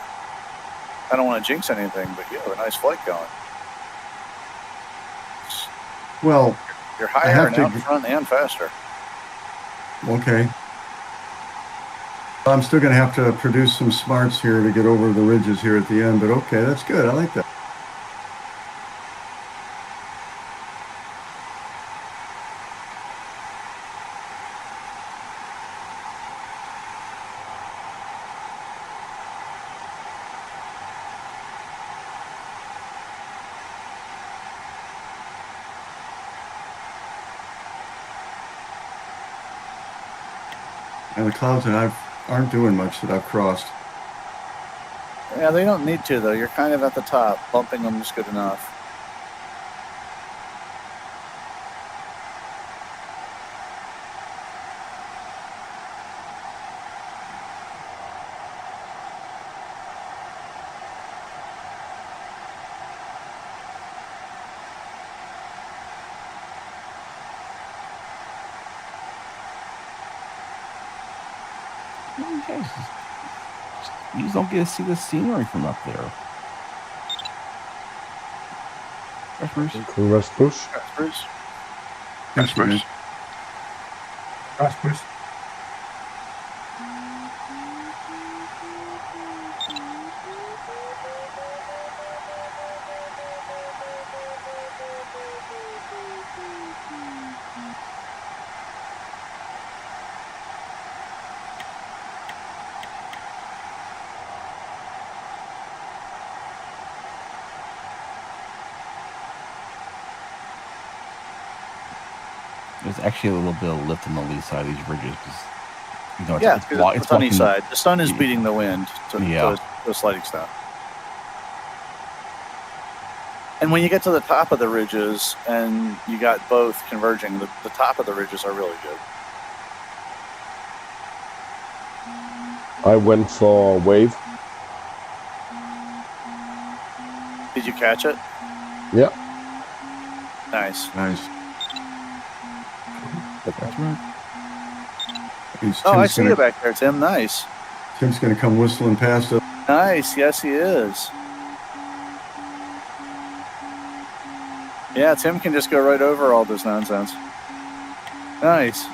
I don't want to jinx anything, but you have a nice flight going. Well, you're higher and out front and faster. Okay. I'm still going to have to produce some smarts here to get over the ridges here at the end, but okay, that's good. I like that. And the clouds that aren't doing much that I've crossed. Yeah, they don't need to, though. You're kind of at the top. Bumping them is good enough. You just don't get to see the scenery from up there. That's Bruce. Congrats, Bruce. That's Bruce. Thanks, Bruce. That's Bruce. There's actually a little bit of lift on the lee side of these ridges because, you know, it's sunny side. The sun is beating the wind to a slight extent. And when you get to the top of the ridges and you got both converging, the top of the ridges are really good. I went for wave. Did you catch it? Yeah. Nice. Nice. That's right. Oh, I see you back there, Tim. Nice. Tim's going to come whistling past us. Nice. Yes, he is. Yeah, Tim can just go right over all this nonsense. Nice.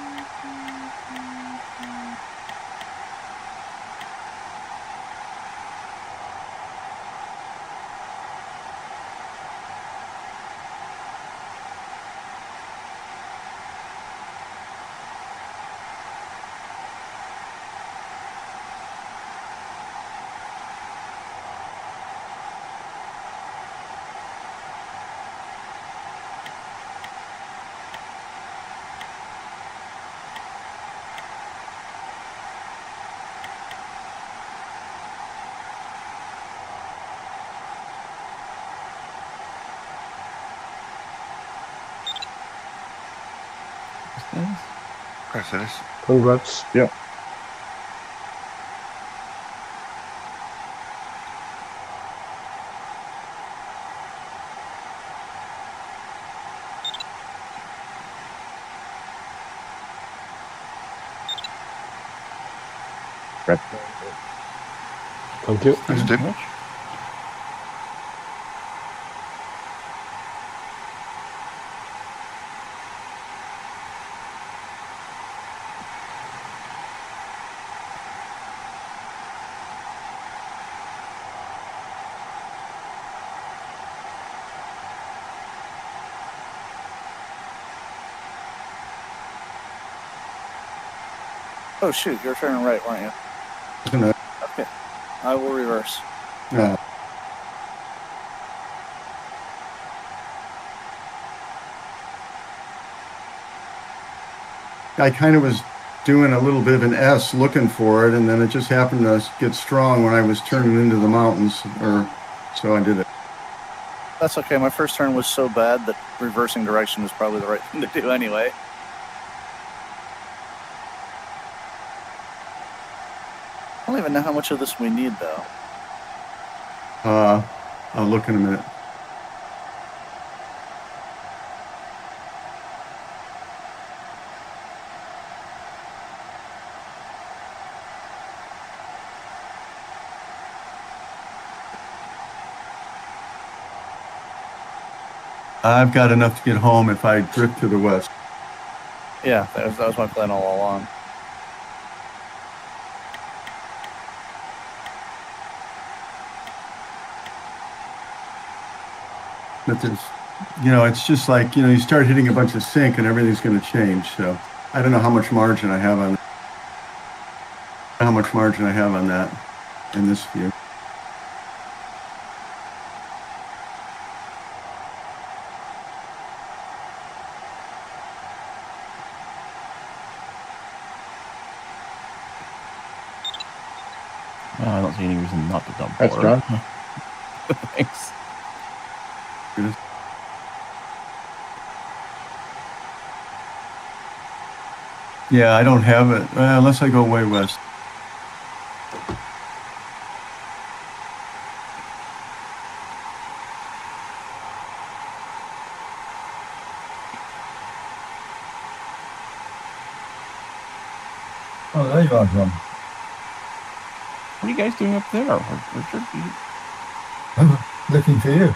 Congrats, Dennis. Congrats. Yeah. Thank you. Thanks, Tim. Oh, shoot. You're turning right, weren't you? Isn't it? Okay. I will reverse. Yeah. I kind of was doing a little bit of an S looking for it, and then it just happened to get strong when I was turning into the mountains, or so I did it. That's okay. My first turn was so bad that reversing direction was probably the right thing to do anyway. I don't even know how much of this we need, though. I'll look in a minute. I've got enough to get home if I drift to the west. Yeah, that was my plan all along. But there's, it's just like, you start hitting a bunch of sink and everything's going to change. So I don't know how much margin I have on that in this view. I don't see any reason not to dump That's water. John. Thanks. Yeah, I don't have it unless I go way west. Oh, there you are, John. What are you guys doing up there? Richard? Looking for you.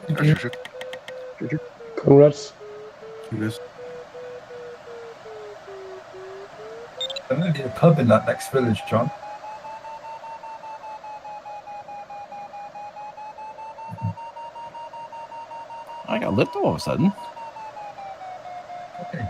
Richard. Congrats. This, There's going to be a pub in that next village, John. I got lit all of a sudden. Okay.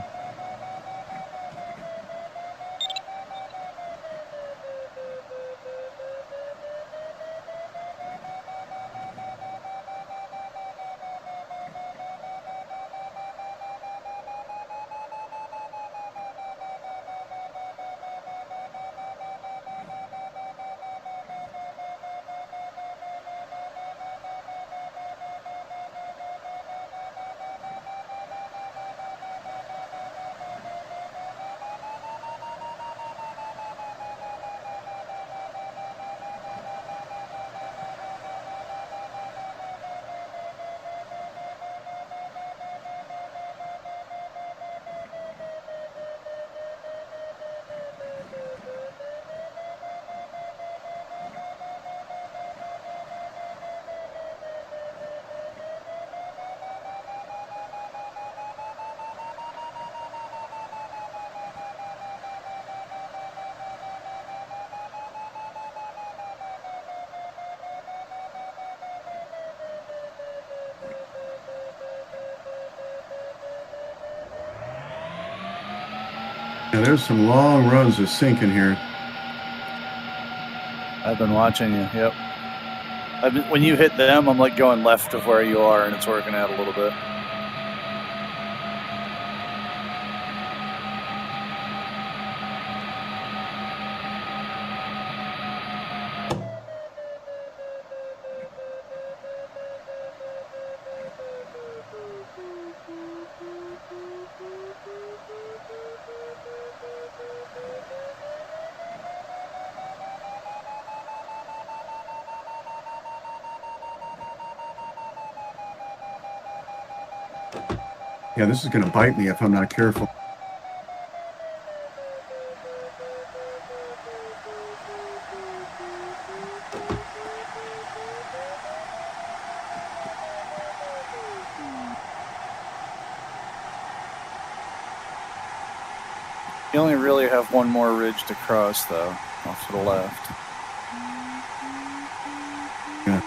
yeah, there's some long runs of sink in here. I've been watching you. Yep. When you hit them, I'm like going left of where you are, and it's working out a little bit. Yeah, this is going to bite me if I'm not careful. You only really have one more ridge to cross, though, off to the left. Yeah.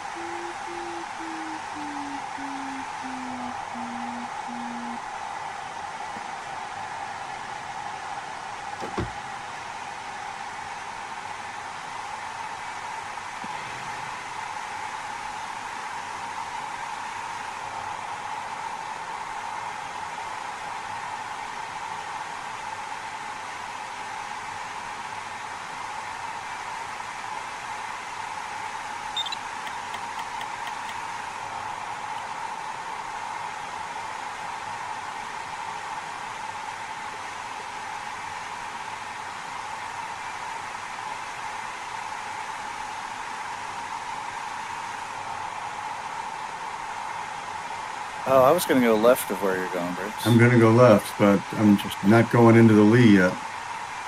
Oh, I was going to go left of where you're going, Bruce. I'm going to go left, but I'm just not going into the lee yet.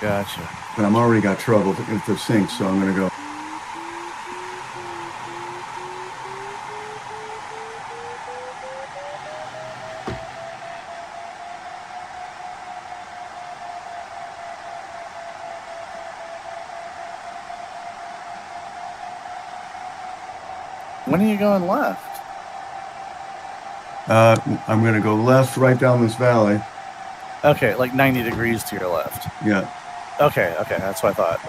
Gotcha. But I'm already got trouble with the sink, so I'm going to go. When are you going left? I'm going to go left right down this valley. Okay, like 90 degrees to your left. Yeah. Okay, that's what I thought.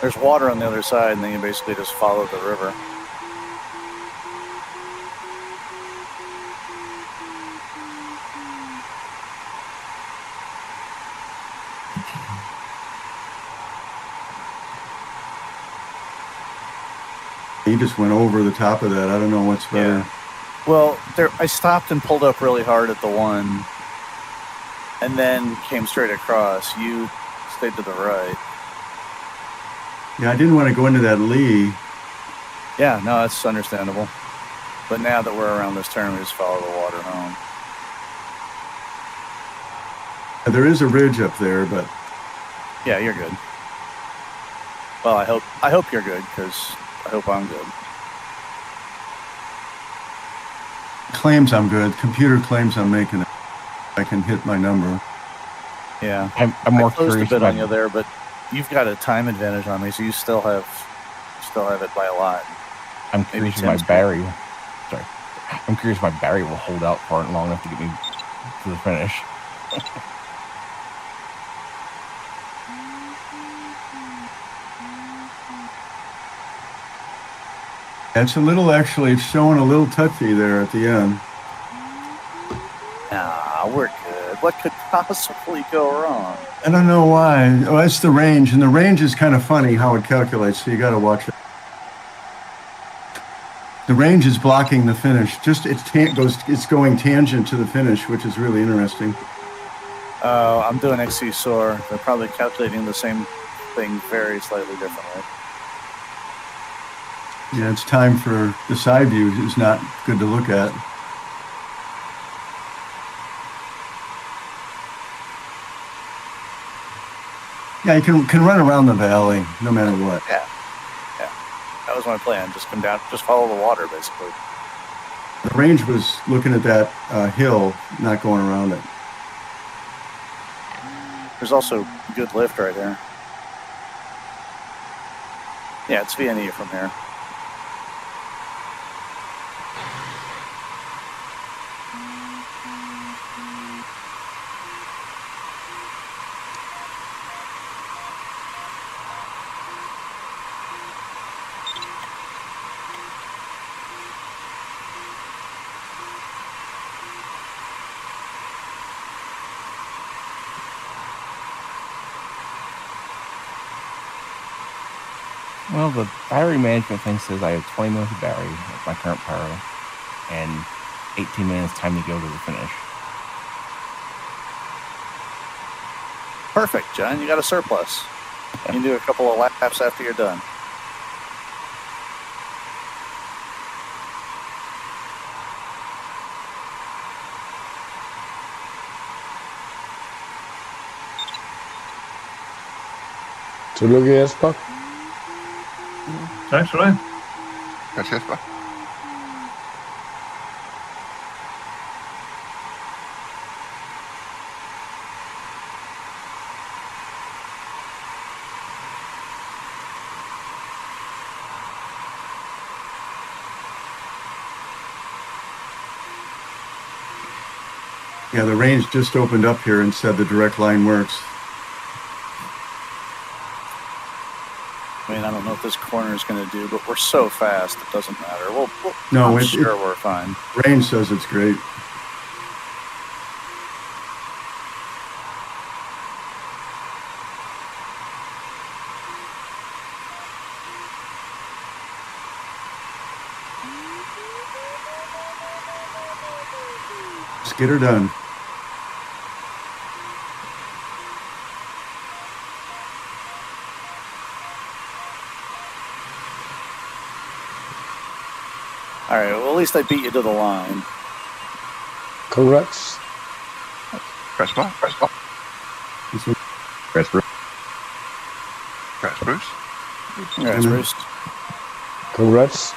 There's water on the other side, and then you basically just follow the river. He just went over the top of that. I don't know what's better. Yeah. Well, I stopped and pulled up really hard at the one, and then came straight across. You stayed to the right. Yeah, I didn't want to go into that lee. Yeah, no, that's understandable. But now that we're around this turn, we just follow the water home. There is a ridge up there, but Yeah, you're good. Well, I hope you're good, because I hope I'm good. Claims I'm good. Computer claims I'm making it. I can hit my number. Yeah. I'm more I closed curious a bit on about you there, but you've got a time advantage on me, so you still have it by a lot. I'm curious if my battery. Sorry, I'm curious if my battery will hold out for long enough to get me to the finish. It's it's showing a little touchy there at the end. Nah, we're good. What could possibly go wrong? I don't know why. Oh, it's the range, and the range is kind of funny how it calculates, so you got to watch it. The range is blocking the finish. It's going tangent to the finish, which is really interesting. I'm doing XC SOAR. They're probably calculating the same thing very slightly differently. Yeah, it's time for the side view is not good to look at. Yeah, you can run around the valley no matter what. Yeah. That was my plan. Just come down, just follow the water, basically. The range was looking at that hill, not going around it. There's also good lift right there. Yeah, it's VNE from here. Well, the battery management thing says I have 20 minutes of battery at my current power and 18 minutes time to go to the finish. Perfect, John. You got a surplus. You can do a couple of laps after you're done. Tillykke, Jesper. Tak skal du have. That's Jesper. Yeah, the range just opened up here and said the direct line works. I mean, I don't know what this corner is going to do, but we're so fast, it doesn't matter. No, I'm sure we're fine. Range says it's great. Let's get her done. All right, well, at least I beat you to the line. Congrats. Press bar. Press bar. Press Bruce. Press Bruce. Congrats, Bruce. Congrats.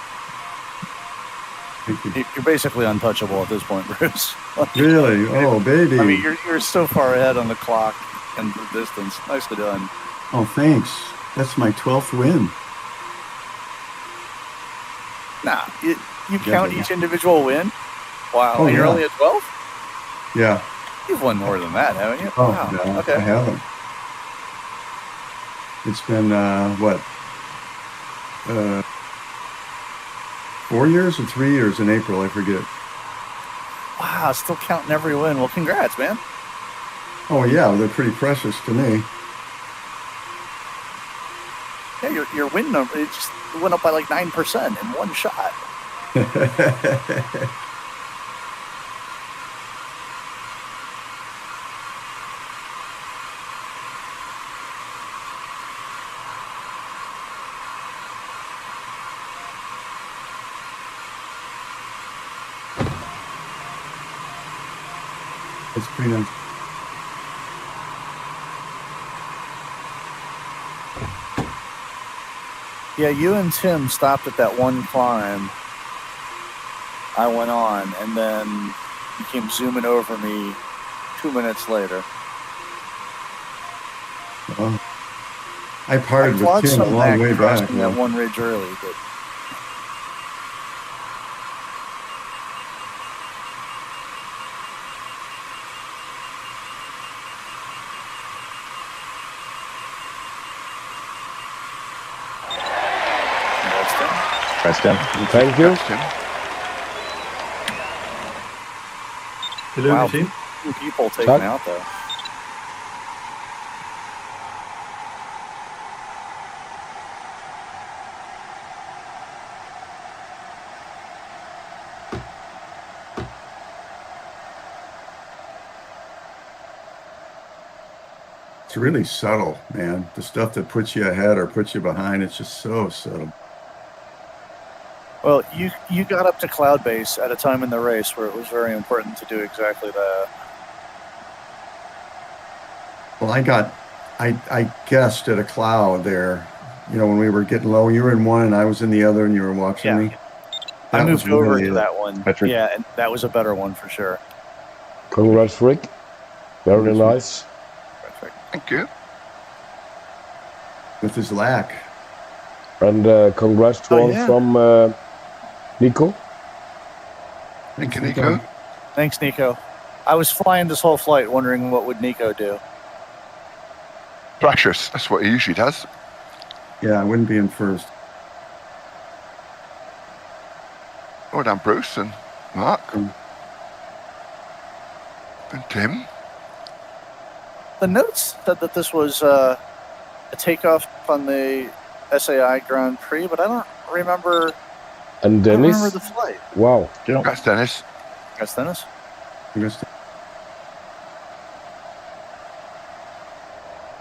You're basically untouchable at this point, Bruce. Really? Oh, baby. I mean, you're so far ahead on the clock and the distance. Nicely done. Oh, thanks. That's my 12th win. Nah, you count each individual win? Wow, Oh, and you're yeah. only at 12? Yeah. You've won more than that, haven't you? Oh, Wow. no, Okay. I haven't. It's been, 4 years or 3 years in April, I forget. Wow, still counting every win. Well, congrats, man. Oh, yeah, they're pretty precious to me. Yeah, your win number, it just went up by like 9% in one shot. It's pretty nice. Yeah, you and Tim stopped at that one climb. I went on, and then you came zooming over me 2 minutes later. Well, I parted with clawed Tim a some long way back. crossing that one ridge early, but Preston. Thank you. Tim. Hello, Wow. Tim. 2 people taken Chuck? out though. It's really subtle, man. The stuff that puts you ahead or puts you behind, it's just so subtle. Well, you got up to cloud base at a time in the race where it was very important to do exactly that. Well, I guessed at a cloud there. You know, when we were getting low, you were in one and I was in the other, and you were watching Yeah. me. I That was moved over really to it. that one. Patrick. Yeah, and that was a better one for sure. Congrats, Rick. Very nice. Perfect. Thank you. With his lack. And congrats to Oh, all yeah. from Nico. Thank you, Nico. Thanks, Nico. I was flying this whole flight wondering what would Nico do. Precious. That's what he usually does. Yeah, I wouldn't be in first. Well done, Bruce and Mark. Mm. And Tim. The notes said that this was a takeoff on the SAI Grand Prix, but I don't remember. And I don't Dennis. remember the flight. Wow. Congrats, Dennis. That's Dennis. I guess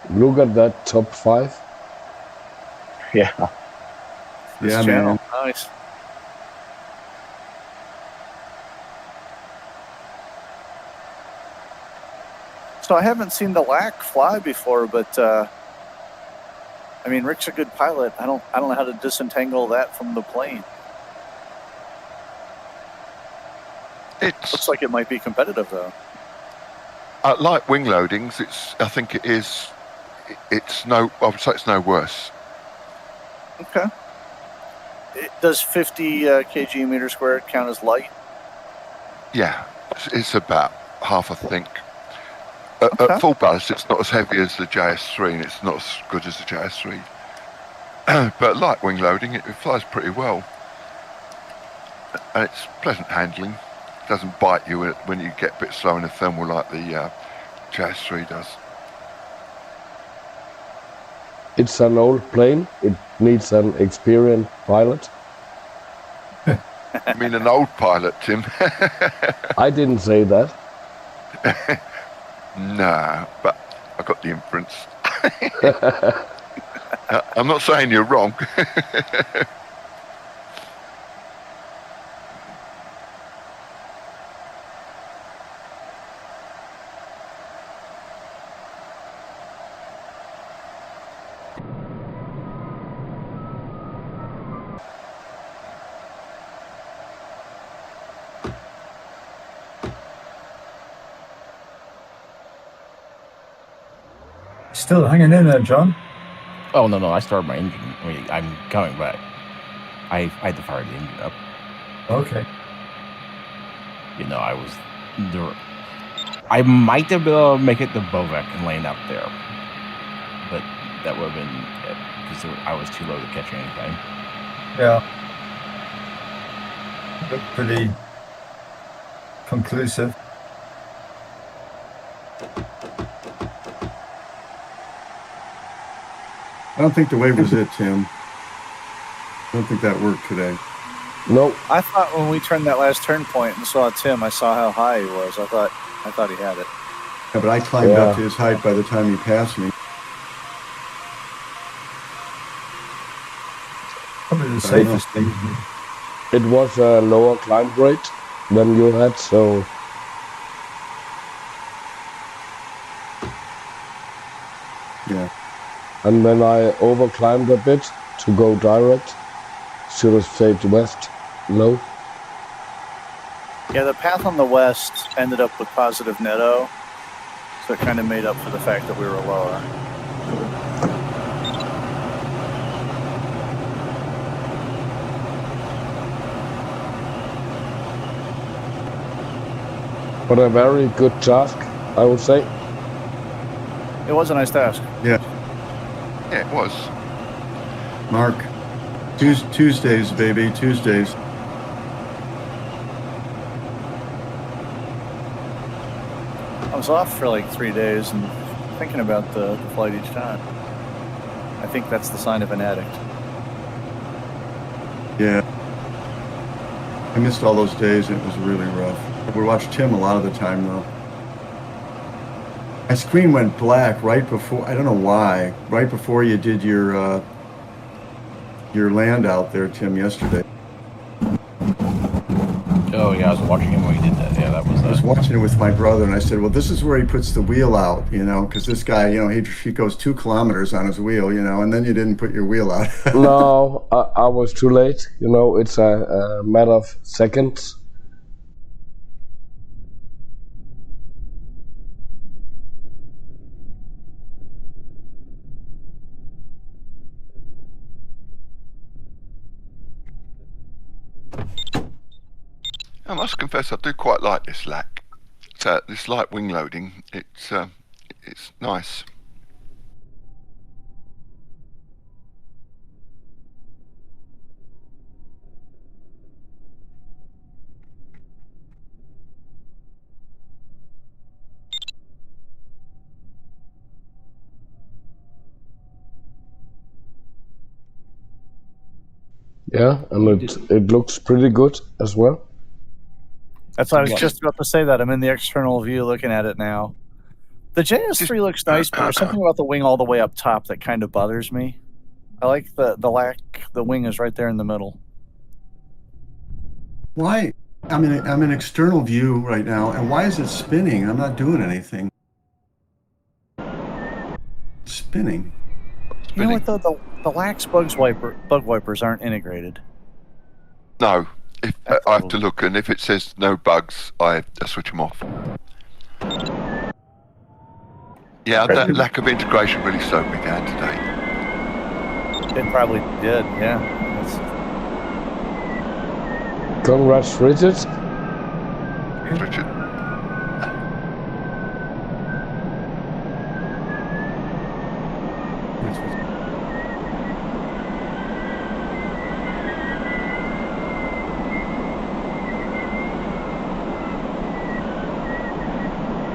Look at that top 5. Yeah. This Yeah, channel. man. Nice. So I haven't seen the LAC fly before, but I mean, Rick's a good pilot. I don't know how to disentangle that from the plane. It's Looks like it might be competitive though. like wing loadings. I think it is. It's no. I would say it's no worse. Okay. Does 50 kg meter squared count as light? Yeah, it's about half, I think. Okay. At full ballast, it's not as heavy as the JS3, and it's not as good as the JS3. But light wing loading, it flies pretty well, and it's pleasant handling. It doesn't bite you when you get a bit slow in the thermal like the JS3 does. It's an old plane. It needs an experienced pilot. I mean, an old pilot, Tim. I didn't say that. Nah, but I got the inference. I'm not saying you're wrong. Still hanging in there, John. Oh no, I started my engine. I mean, I'm coming back. I had to fire the engine up. Okay. You know, I was there. I might have been able to make it to Bovec and land out there, but that would have been it because I was too low to catch anything. Yeah. Looked pretty conclusive. I don't think the wave was it, Tim. I don't think that worked today. No, I thought when we turned that last turn point and saw Tim, I saw how high he was. I thought he had it. Yeah, but I climbed Yeah. up to his height by the time he passed me. Probably the I don't know. safest thing. it was a lower climb rate than you had, so Yeah. and then I overclimbed a bit to go direct. Should have stayed west, low. Yeah, the path on the west ended up with positive netto, so it kind of made up for the fact that we were lower. But a very good task, I would say. It was a nice task. Yeah, it was. Mark, Tuesdays, baby, Tuesdays. I was off for like 3 days and thinking about the flight each time. I think that's the sign of an addict. Yeah. I missed all those days and it was really rough. We watched Tim a lot of the time though. My screen went black right before, I don't know why, right before you did your land out there, Tim, yesterday. Oh yeah, I was watching him when he did that. Yeah, that was. I was watching it with my brother, and I said, "Well, this is where he puts the wheel out, you know, because this guy, you know, he goes 2 kilometers on his wheel, you know, and then you didn't put your wheel out." No, I was too late. You know, it's a matter of seconds. I must confess, I do quite like this lack. So this light wing loading, it's nice. Yeah, and it looks pretty good as well. That's what I was just about to say. That I'm in the external view looking at it now. The JS3 looks nice, but there's something about the wing all the way up top that kind of bothers me. I like the wing is right there in the middle. Why? I'm in external view right now, and why is it spinning? I'm not doing anything. It's spinning. You know what though? The lax bug wipers aren't integrated. No, I have to look, and if it says no bugs, I switch them off. Yeah, that lack of integration really slowed me down today. It probably did, yeah. Congrats, Richard. Richard.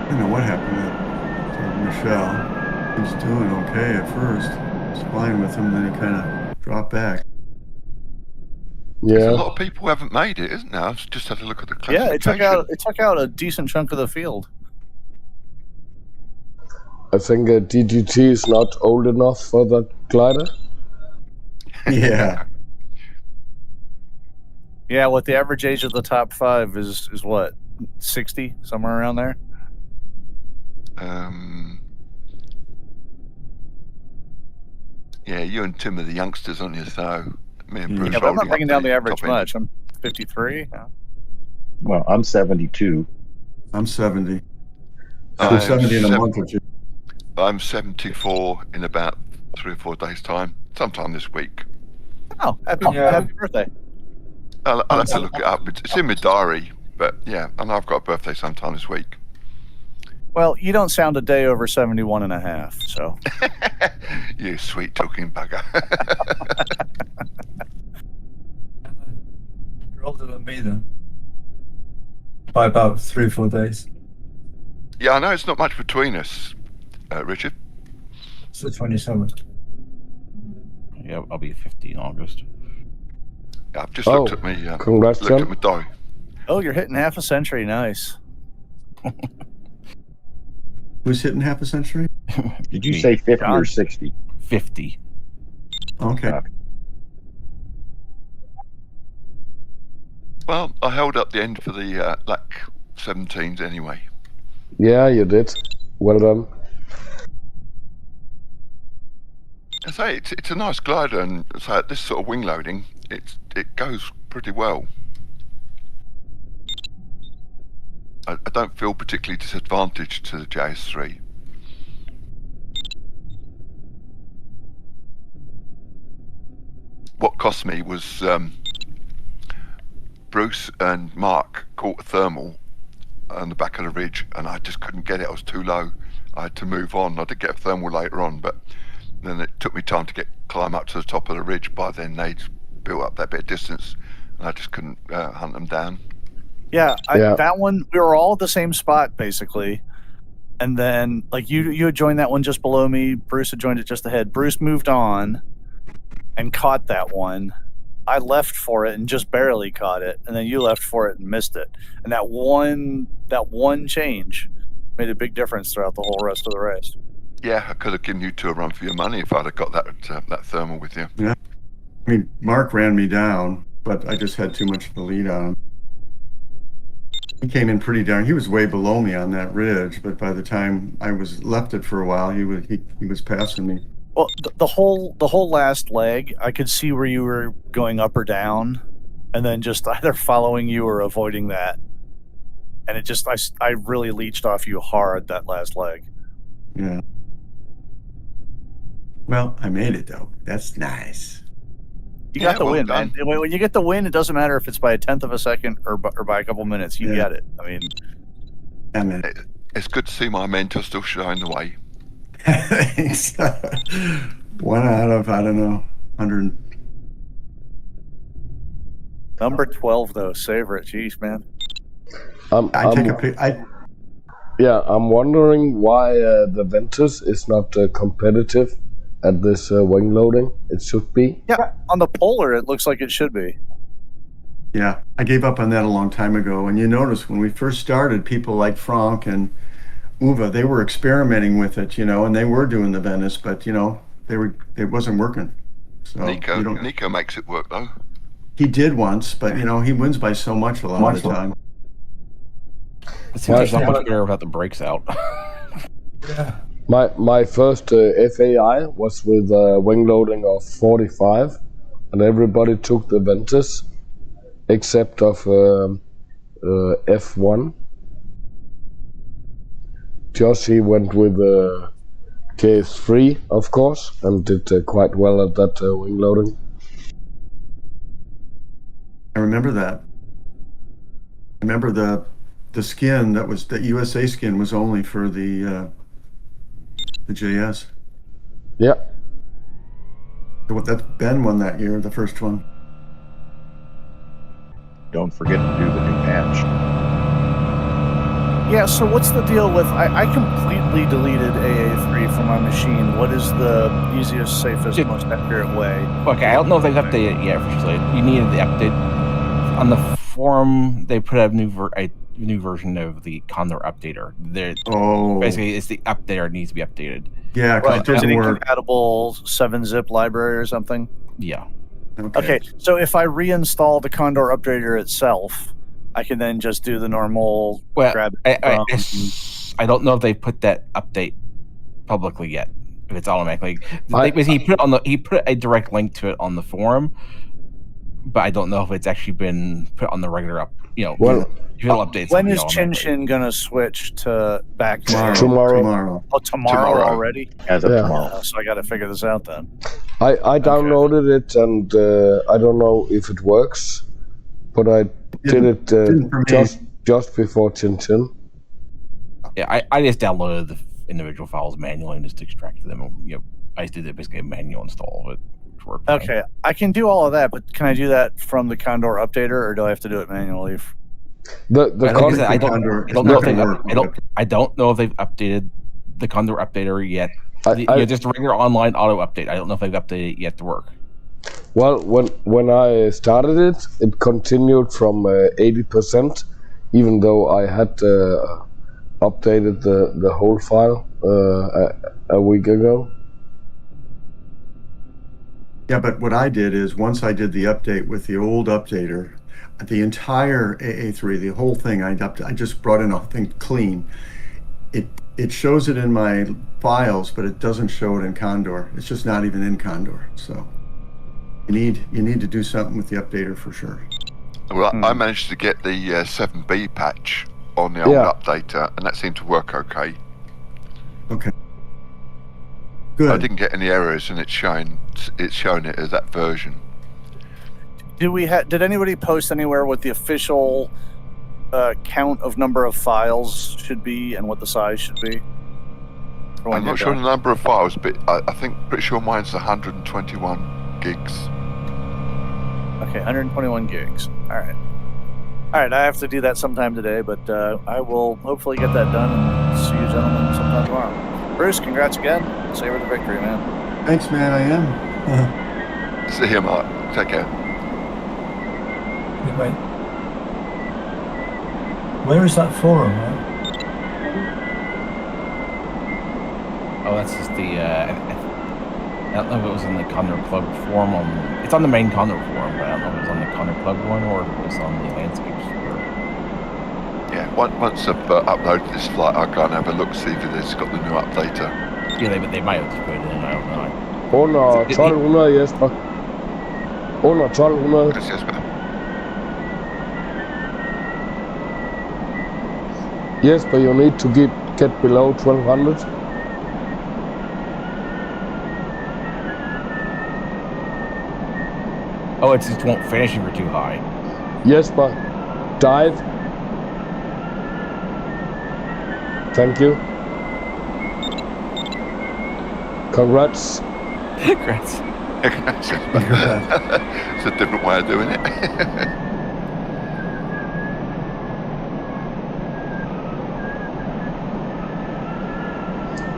I don't know what happened to Michelle. He was doing okay at first. I was flying with him, then he kind of dropped back. Yeah. A lot of people haven't made it, isn't there? I've just had a look at the classification. Yeah, it took out a decent chunk of the field. I think a DGT is not old enough for that glider. Yeah. Yeah, what the average age of the top 5 is what? 60, somewhere around there? Yeah, you and Tim are the youngsters, aren't you? So me and Bruce. Yeah, but I'm not bringing down the average much. I'm 53. Yeah. Well, I'm 72. I'm 70. I'm 70 in a month or two. I'm 74 in about 3 or 4 days' time, sometime this week. Oh, happy birthday. I'll have to look it up. It's in my diary, but yeah, and I've got a birthday sometime this week. Well, you don't sound a day over 71 and a half, so. You sweet talking bugger. You're older than me then. By about 3 or 4 days. Yeah, I know it's not much between us, Richard. It's the 27th. Yeah, I'll be 50 in August. Yeah, I've just looked at me. Congrats, looked at my diary. Oh, you're hitting half a century. Nice. Who's hitting half a century? Did you say 50 or 60? 50. Okay. Well, I held up the end for the LAC 17s anyway. Yeah, you did. Well done. I say it's a nice glider, and so at this sort of wing loading, it goes pretty well. I don't feel particularly disadvantaged to the JS3. What cost me was Bruce and Mark caught a thermal on the back of the ridge, and I just couldn't get it. I was too low. I had to move on. I did get a thermal later on, but then it took me time to climb up to the top of the ridge. By then they'd built up that bit of distance, and I just couldn't hunt them down. Yeah, that one, we were all at the same spot basically, and then like you had joined that one just below me. Bruce had joined it just ahead. Bruce moved on and caught that one. I left for it and just barely caught it, and then you left for it and missed it. And that one change made a big difference throughout the whole rest of the race. Yeah, I could have given you two a run for your money if I'd have got that thermal with you. Yeah, I mean, Mark ran me down, but I just had too much of the lead on him. He came in pretty down. He was way below me on that ridge, but by the time I was left it for a while, he was passing me. Well, the whole last leg, I could see where you were going up or down, and then just either following you or avoiding that. And it just, I really leached off you hard that last leg. Yeah. Well, I made it though. That's nice. You got the win, man. When you get the win, it doesn't matter if it's by a tenth of a second or by a couple minutes. You get it. I mean, it's good to see my mentor still showing the way. Thanks. 1 out of, I don't know, 100. Number 12 though, savor it. Jeez, man. I'm wondering why the Ventus is not competitive at this wing loading. It should be. Yeah, on the Polar, it looks like it should be. Yeah, I gave up on that a long time ago. And you notice when we first started, people like Frank and Uwe, they were experimenting with it, and they were doing the Venice, but it wasn't working. So Nico makes it work though. He did once, but he wins by so much a lot of the time. It seems like much better without the brakes out. Yeah. My first FAI was with wing loading of 45, and everybody took the Ventus except of F1. Josh, he went with KS3, of course, and did quite well at that wing loading. I remember that. I remember the skin the USA skin was only for the JS. Yeah. That Ben won that year, the first one. Don't forget to do the new patch. Yeah, so what's the deal with... I completely deleted AA3 from my machine. What is the easiest, safest, most accurate way? Okay, I don't know if they've updated it yet, officially. You needed the update. On the forum, they put a new version of the Condor updater. Basically, it's the updater that needs to be updated. Yeah, because it doesn't work. Incompatible 7-zip library or something? Yeah. Okay, so if I reinstall the Condor updater itself, I can then just do the normal grab. I don't know if they put that update publicly yet. If it's automatically, he put a direct link to it on the forum, but I don't know if it's actually been put on the regular updates. When is Tchin Tchin gonna switch back tomorrow? Oh, tomorrow already? As of tomorrow. So I got to figure this out then. I downloaded it, and I don't know if it works, but I did it just before Tchin Tchin. Yeah, I just downloaded the individual files manually and just extracted them. I just did basically a manual install of it. Okay, I can do all of that, but can I do that from the Condor updater, or do I have to do it manually? I don't know if they've updated the Condor updater yet. Just a regular online auto update. I don't know if they've updated it yet to work. Well, when I started it, it continued from 80%, even though I had updated the whole file a week ago. Yeah, but what I did is once I did the update with the old updater, the entire AA3, the whole thing, I just brought in a thing clean. it shows it in my files, but it doesn't show it in Condor. It's just not even in Condor. So you need to do something with the updater for sure. Well, I managed to get the 7B patch on the old updater, and that seemed to work okay. Okay. Good. I didn't get any errors, and it's showing it as that version. Did anybody post anywhere what the official count of number of files should be and what the size should be? I'm not sure the number of files, but I think pretty sure mine's 121 gigs. Okay, 121 gigs. All right. All right, I have to do that sometime today, but I will hopefully get that done and see you gentlemen sometime tomorrow. Bruce, congrats again. Savor the victory, man. Thanks, man. I am. See you, Mark. Take care. Wait. Where is that forum, right? Oh, that's just the. I don't know if it was in the Condor Club forum. It's on the main Condor forum, but I don't know if it was on the Condor Club one or if it was on the Landscapes forum. Yeah, once I've uploaded this flight, I'll go and have a look, see if it's got the new updater. Yeah, they might have just put it in. I don't know. Under 1200, Jesper. Under 1200. Yes, Jesper. Jesper, you need to get below 1200. Oh, it just won't finish if you're too high. Jesper, dive. Thank you. Congrats. Congrats. It's a different way of doing it.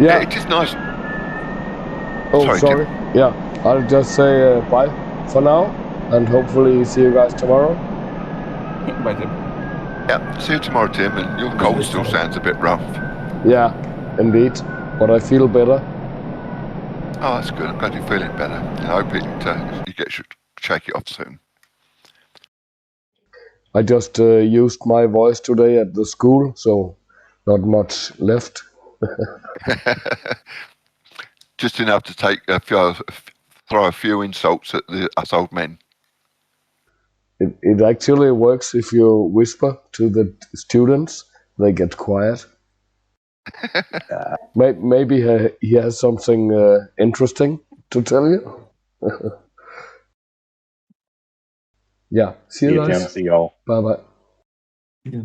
Yeah. It's just nice. Oh, sorry. Yeah, I'll just say bye for now, and hopefully see you guys tomorrow. Bye, Tim. Yeah, see you tomorrow, Tim, and your cold still sounds a bit rough. Yeah, indeed, but I feel better. Oh, that's good. I'm glad you're feeling better. And I hope you shake it off soon. I just used my voice today at the school, so not much left. Just enough to throw a few insults at us old men. It actually works if you whisper to the students, they get quiet. Maybe he has something interesting to tell you. Yeah, see you guys. See y'all. Bye bye. Yeah.